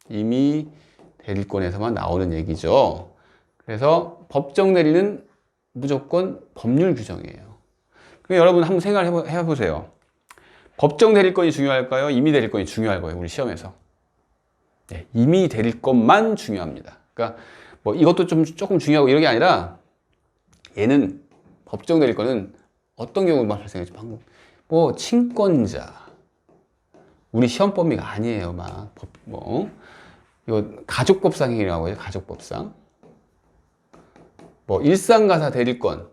임의대리권에서만 나오는 얘기죠. 그래서 법정 대리는 무조건 법률 규정이에요. 여러분 한번 생각을 해보세요. 법정 대리권이 중요할까요? 임의 대리권이 중요할 거예요. 우리 시험에서. 네, 임의 대리권만 중요합니다. 그러니까 뭐 이것도 조금 중요하고 이런 게 아니라 얘는 법정 대리권은 어떤 경우만 발생했죠? 방금 뭐 친권자, 우리 시험 범위가 아니에요. 막 이거 가족법상 행위라고 해요. 가족법상. 뭐 일상가사 대리권,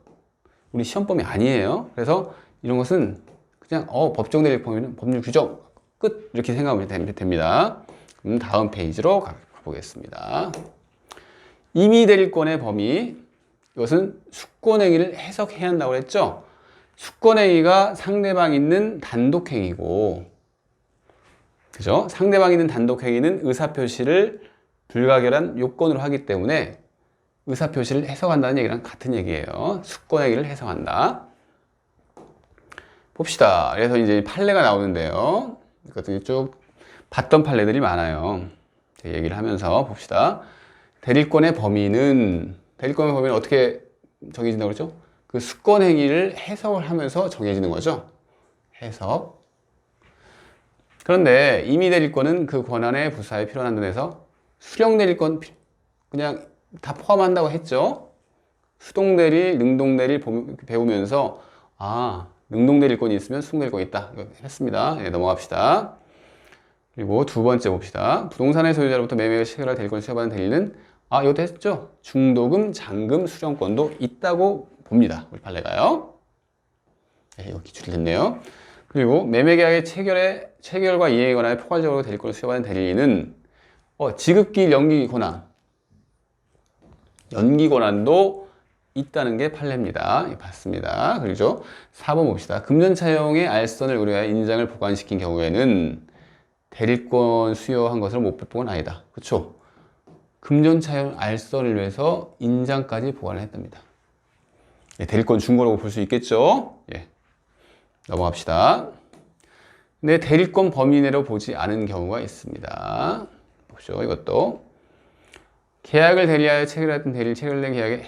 우리 시험 범위 아니에요. 그래서 이런 것은 그냥 법정 대리권은 법률 규정 끝, 이렇게 생각하면 됩니다. 그럼 다음 페이지로 가보겠습니다. 임의 대리권의 범위, 이것은 수권행위를 해석해야 한다고 했죠. 수권행위가 상대방 있는 단독행위고, 그죠? 상대방 있는 단독행위는 의사표시를 불가결한 요건으로 하기 때문에 의사표시를 해석한다는 얘기랑 같은 얘기예요. 수권행위를 해석한다. 봅시다. 그래서 이제 판례가 나오는데요. 이것들이 쭉 봤던 판례들이 많아요. 얘기를 하면서 봅시다. 대리권의 범위는 어떻게 정해진다고 그랬죠? 그 수권행위를 해석을 하면서 정해지는 거죠. 해석. 그런데 임의대리권은 그 권한의 부사에 필요한 한도에서 수령대리권 그냥 다 포함한다고 했죠. 수동대리, 능동대리 배우면서 능동대리권이 있으면 수동대리권이 있다. 이거 했습니다. 네, 넘어갑시다. 그리고 두 번째 봅시다. 부동산의 소유자로부터 매매를 체결할 대리권을 수여받은 대리는 이것도 했죠. 중도금, 잔금, 수령권도 있다고 봅니다. 우리 판례가요. 네, 이거 기출이 됐네요. 그리고 매매계약의 체결과 이행에 관하여 포괄적으로 대리권을 수여받은 대리인은 지급기일 연기 권한도 있다는 게 판례입니다. 봤습니다. 그리고 4번 봅시다. 금전차용의 알선을 의뢰하여 인장을 보관시킨 경우에는 대리권 수여한 것을 못 배본 건 아니다. 그렇죠? 금전차용 알선을 위해서 인장까지 보관을 했답니다. 예, 대리권 준 거라고 볼 수 있겠죠? 예. 넘어갑시다. 근데 대리권 범위 내로 보지 않은 경우가 있습니다. 보시죠. 이것도 계약을 대리하여 체결했던 대리를 체결된 계약의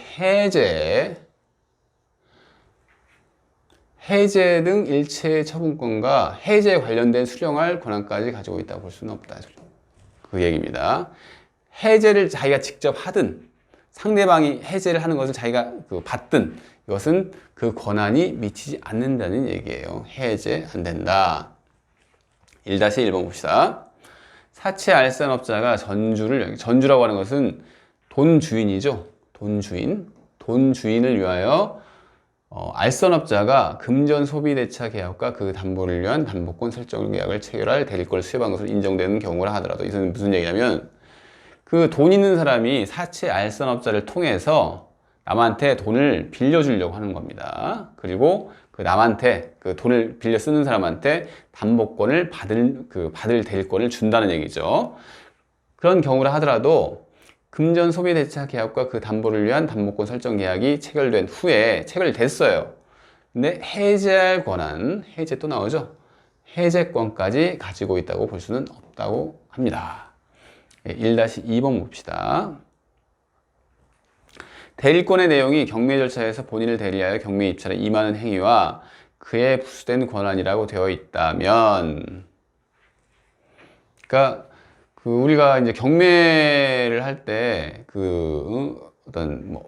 해제 등 일체의 처분권과 해제에 관련된 수령할 권한까지 가지고 있다고 볼 수는 없다. 그 얘기입니다. 해제를 자기가 직접 하든 상대방이 해제를 하는 것을 자기가 받든 이것은 그 권한이 미치지 않는다는 얘기예요. 해제 안 된다. 1-1번 봅시다. 사채 알선업자가 전주라고 하는 것은 돈 주인이죠. 돈 주인을 위하여 알선업자가 금전 소비대차 계약과 그 담보를 위한 담보권 설정 계약을 체결할 대리권을 수여한 것으로 인정되는 경우라 하더라도, 이것은 무슨 얘기냐면 그 돈 있는 사람이 사채 알선업자를 통해서 남한테 돈을 빌려주려고 하는 겁니다. 그리고 그 남한테 그 돈을 빌려 쓰는 사람한테 담보권을 받을 대리권을 준다는 얘기죠. 그런 경우라 하더라도 금전 소비대차 계약과 그 담보를 위한 담보권 설정 계약이 체결된 후에 체결됐어요. 근데 해제할 권한, 해제 또 나오죠. 해제권까지 가지고 있다고 볼 수는 없다고 합니다. 1-2번 봅시다. 대리권의 내용이 경매 절차에서 본인을 대리하여 경매 입찰에 임하는 행위와 그에 부수된 권한이라고 되어 있다면, 그러니까 우리가 이제 경매를 할 때 어떤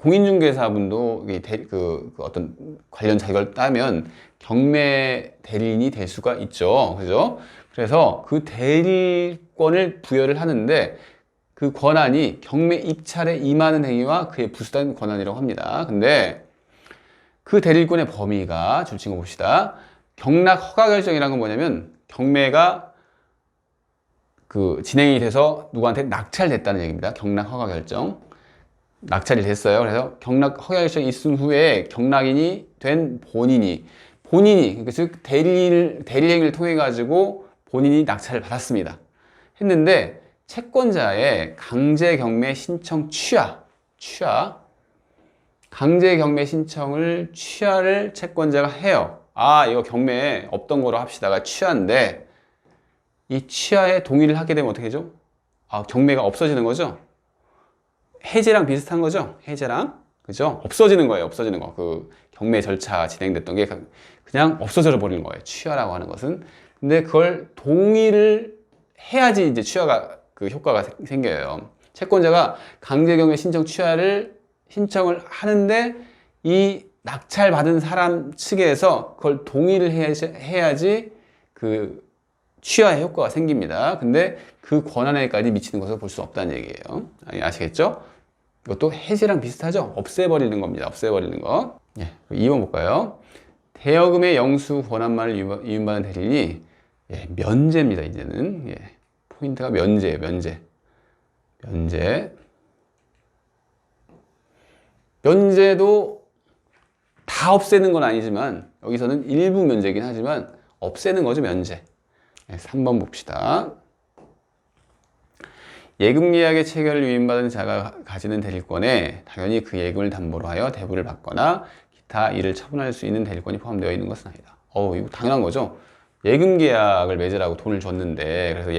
공인중개사분도 그 어떤 관련 자격을 따면 경매 대리인이 될 수가 있죠. 그죠? 그래서 그 대리권을 부여를 하는데 그 권한이 경매 입찰에 임하는 행위와 그에 부수된 권한이라고 합니다. 근데 그 대리권의 범위가 줄친 거 봅시다. 경락 허가 결정이라는 건 뭐냐면 경매가 그 진행이 돼서 누구한테 낙찰됐다는 얘기입니다. 경락 허가 결정. 낙찰이 됐어요. 그래서 경락 허가 결정이 있은 후에 경락인이 된 본인이 그러니까 즉 대리행위를 통해 가지고 본인이 낙찰을 받았습니다. 했는데 채권자의 강제 경매 신청 취하 강제 경매 신청을 취하를 채권자가 해요. 아, 이거 경매에 없던 거로 합시다가 취하인데 이 취하에 동의를 하게 되면 어떻게 되죠? 아, 경매가 없어지는 거죠? 해제랑 비슷한 거죠? 해제랑. 그죠? 없어지는 거예요. 없어지는 거. 그 경매 절차 진행됐던 게 그냥 없어져 버리는 거예요. 취하라고 하는 것은. 근데 그걸 동의를 해야지 이제 취하가 그 효과가 생겨요. 채권자가 강제 경매 신청 취하를 신청을 하는데 이 낙찰 받은 사람 측에서 그걸 동의를 해야지 그 취하의 효과가 생깁니다. 근데 그 권한에까지 미치는 것을 볼 수 없다는 얘기예요. 아시겠죠? 이것도 해지랑 비슷하죠? 없애버리는 겁니다. 없애버리는 거. 예, 2번 볼까요? 대여금의 영수 권한만을 위임받은 대리인이 면제입니다. 이제는 포인트가 면제예요. 면제도 다 없애는 건 아니지만 여기서는 일부 면제이긴 하지만 없애는 거죠. 면제. 3번 봅시다. 예금계약의 체결을 위임받은 자가 가지는 대리권에 당연히 그 예금을 담보로 하여 대부를 받거나 기타 이를 처분할 수 있는 대리권이 포함되어 있는 것은 아니다. 이거 당연한 거죠. 예금계약을 맺으라고 돈을 줬는데 그래서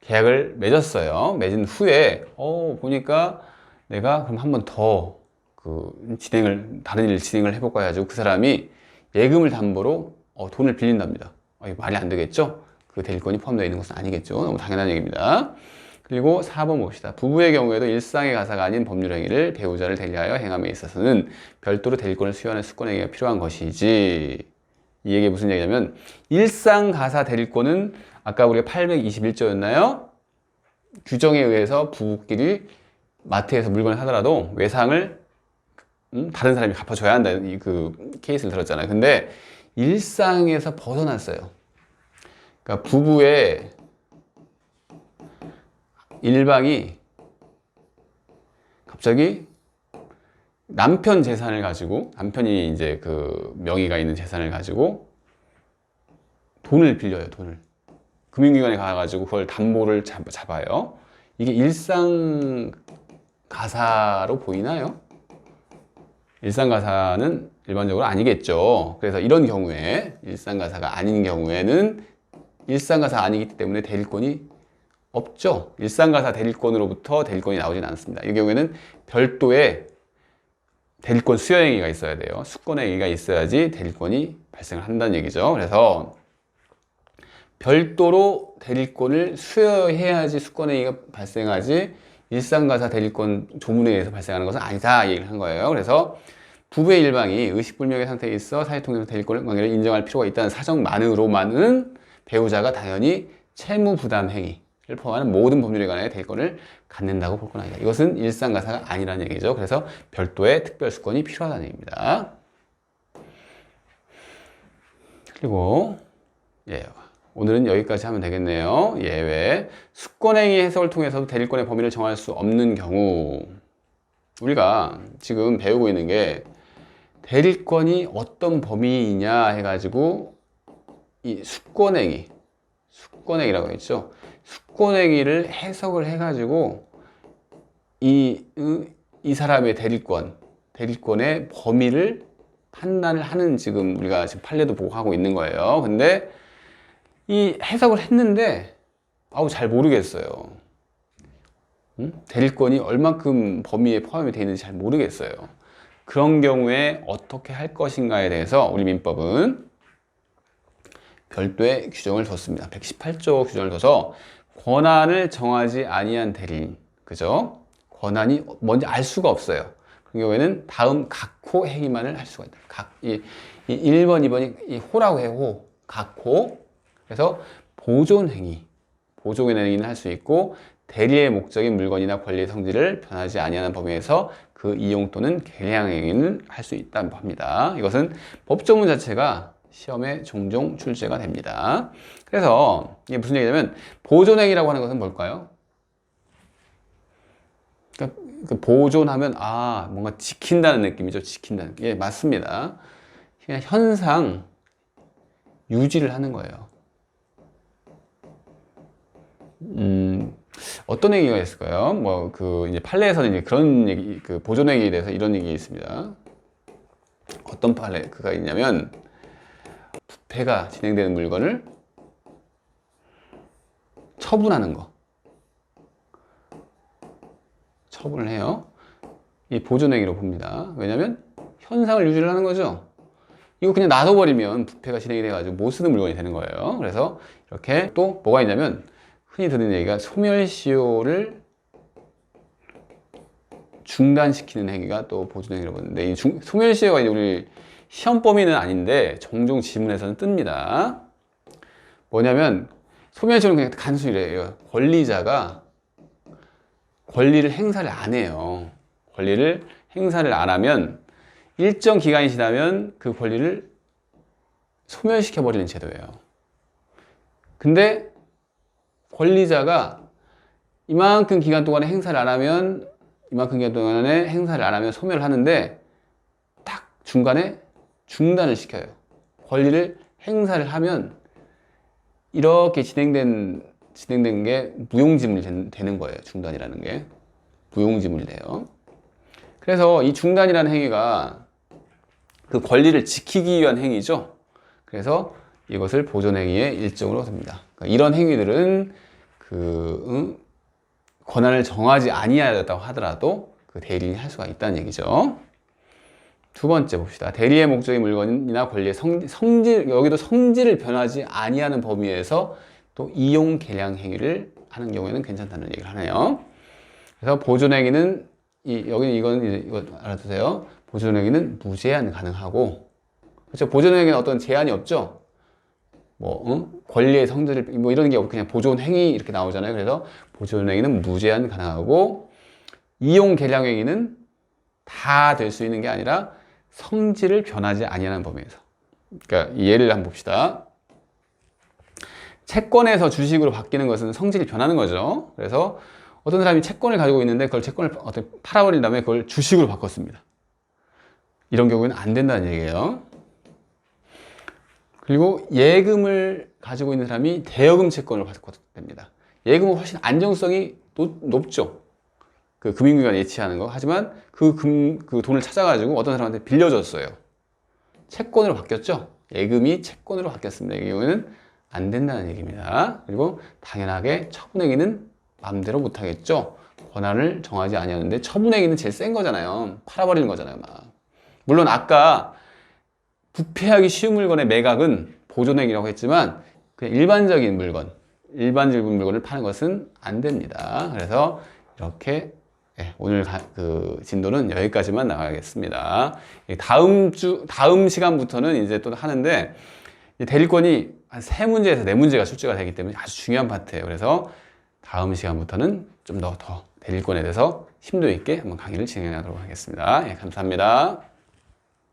계약을 맺었어요. 맺은 후에 보니까 내가 그럼 한 번 더 다른 일을 진행을 해볼까 해가지고 그 사람이 예금을 담보로 돈을 빌린답니다. 이거 말이 안 되겠죠? 그 대리권이 포함되어 있는 것은 아니겠죠? 너무 당연한 얘기입니다. 그리고 4번 봅시다. 부부의 경우에도 일상의 가사가 아닌 법률행위를 배우자를 대리하여 행함에 있어서는 별도로 대리권을 수여하는 수권행위가 필요한 것이지. 이 얘기 무슨 얘기냐면 일상 가사 대리권은 아까 우리가 821조였나요? 규정에 의해서 부부끼리 마트에서 물건을 사더라도 외상을 다른 사람이 갚아줘야 한다. 그 케이스를 들었잖아요. 근데 일상에서 벗어났어요. 그러니까 부부의 일방이 갑자기 남편 재산을 가지고 남편이 이제 그 명의가 있는 재산을 가지고 돈을 빌려요. 돈을 금융기관에 가가지고 그걸 담보를 잡아요. 이게 일상 가사로 보이나요? 일상 가사는 일반적으로 아니겠죠. 그래서 이런 경우에 일상 가사가 아닌 경우에는 일상 가사 아니기 때문에 대리권이 없죠. 일상 가사 대리권으로부터 대리권이 나오진 않습니다. 이 경우에는 별도의 대리권 수여행위가 있어야 돼요. 수권행위가 있어야지 대리권이 발생을 한다는 얘기죠. 그래서 별도로 대리권을 수여해야지 수권행위가 발생하지 일상가사 대리권 조문에 의해서 발생하는 것은 아니다 얘기를 한 거예요. 그래서 부부의 일방이 의식불명의 상태에 있어 사회통해서 대리권 관계를 인정할 필요가 있다는 사정만으로만은 배우자가 당연히 채무부담 행위를 포함하는 모든 법률에 관해 대리권을 갖는다고 볼 건 아니다. 이것은 일상가사가 아니라는 얘기죠. 그래서 별도의 특별수권이 필요하다는 얘기입니다. 그리고 오늘은 여기까지 하면 되겠네요. 예외. 수권행위 해석을 통해서도 대리권의 범위를 정할 수 없는 경우, 우리가 지금 배우고 있는 게 대리권이 어떤 범위이냐 해가지고 이 수권행위라고 했죠. 수권행위를 해석을 해가지고 이 사람의 대리권의 범위를 판단을 하는 지금 우리가 지금 판례도 보고 하고 있는 거예요. 근데 이 해석을 했는데 잘 모르겠어요. 대리권이 얼만큼 범위에 포함이 되어 있는지 잘 모르겠어요. 그런 경우에 어떻게 할 것인가에 대해서 우리 민법은 별도의 규정을 뒀습니다. 118조 규정을 둬서 권한을 정하지 아니한 대리인, 그죠? 권한이 뭔지 알 수가 없어요. 그 경우에는 다음 각호 행위만을 할 수가 있다. 이 1번, 2번이 이 호라고 해요. 호. 각호. 그래서 보존 행위는 할 수 있고, 대리의 목적인 물건이나 권리의 성질을 변하지 아니하는 범위에서 그 이용 또는 개량 행위는 할 수 있다고 합니다. 이것은 법조문 자체가 시험에 종종 출제가 됩니다. 그래서 이게 무슨 얘기냐면, 보존행위라고 하는 것은 뭘까요? 그러니까 그 보존하면 뭔가 지킨다는 느낌이죠. 지킨다는. 예, 맞습니다. 그냥 현상 유지를 하는 거예요. 어떤 얘기가 있을까요? 뭐 이제 판례에서는 이제 그런 얘기, 그 보존행위에 대해서 이런 얘기 있습니다. 어떤 판례가 있냐면, 부패가 진행되는 물건을 처분하는 거. 처분을 해요. 이 보존행위로 봅니다. 왜냐면 현상을 유지를 하는 거죠. 이거 그냥 놔둬버리면 부패가 진행이 돼가지고 못 쓰는 물건이 되는 거예요. 그래서 이렇게 또 뭐가 있냐면, 흔히 듣는 얘기가 소멸시효를 중단시키는 행위가 또 보존행위라고 하는데, 이 소멸시효가 이제 우리 시험 범위는 아닌데 종종 지문에서는 뜹니다. 뭐냐면, 소멸시효는 그냥 간수이래요. 권리자가 권리를 행사를 안 해요. 권리를 행사를 안 하면 일정 기간이 지나면 그 권리를 소멸시켜버리는 제도예요. 근데 권리자가 이만큼 기간 동안에 행사를 안 하면, 이만큼 기간 동안에 행사를 안 하면 소멸을 하는데, 딱 중간에 중단을 시켜요. 권리를 행사를 하면 이렇게 진행된 게 무용지물이 되는 거예요. 중단이라는 게 무용지물이 돼요. 그래서 이 중단이라는 행위가 그 권리를 지키기 위한 행위죠. 그래서 이것을 보존행위의 일종으로 듭니다. 그러니까 이런 행위들은 권한을 정하지 아니하였다고 하더라도 그 대리인이 할 수가 있다는 얘기죠. 두 번째 봅시다. 대리의 목적인 물건이나 권리의 성질, 여기도 성질을 변하지 아니하는 범위에서 또 이용 개량 행위를 하는 경우에는 괜찮다는 얘기를 하네요. 그래서 보존행위는 이거 알아두세요. 보존행위는 무제한 가능하고, 그렇죠? 보존행위는 어떤 제한이 없죠. 권리의 성질을 이런 게 없고 그냥 보존행위 이렇게 나오잖아요. 그래서 보존행위는 무제한 가능하고, 이용 개량 행위는 다 될 수 있는 게 아니라 성질을 변하지 아니하는 범위에서. 그러니까 예를 한번 봅시다. 채권에서 주식으로 바뀌는 것은 성질이 변하는 거죠. 그래서 어떤 사람이 채권을 가지고 있는데 그걸 채권을 팔아버린 다음에 그걸 주식으로 바꿨습니다. 이런 경우에는 안 된다는 얘기예요. 그리고 예금을 가지고 있는 사람이 대여금 채권을 바꿔도 됩니다. 예금은 훨씬 안정성이 높죠. 그 금융기관 예치하는 거. 하지만 그 돈을 찾아가지고 어떤 사람한테 빌려줬어요. 채권으로 바뀌었죠. 예금이 채권으로 바뀌었습니다. 이 경우에는 안 된다는 얘기입니다. 그리고 당연하게 처분행위는 마음대로 못하겠죠. 권한을 정하지 아니하는데 처분행위는 제일 센 거잖아요. 팔아버리는 거잖아요. 막. 물론 아까 부패하기 쉬운 물건의 매각은 보존행위라고 했지만, 그냥 일반적인 물건을 파는 것은 안 됩니다. 그래서 이렇게 오늘 그 진도는 여기까지만 나가겠습니다. 다음 시간부터는 이제 또 하는데, 대리권이 한 3문제에서 4문제가 출제가 되기 때문에 아주 중요한 파트예요. 그래서 다음 시간부터는 좀 더 대리권에 대해서 심도 있게 한번 강의를 진행하도록 하겠습니다. 감사합니다.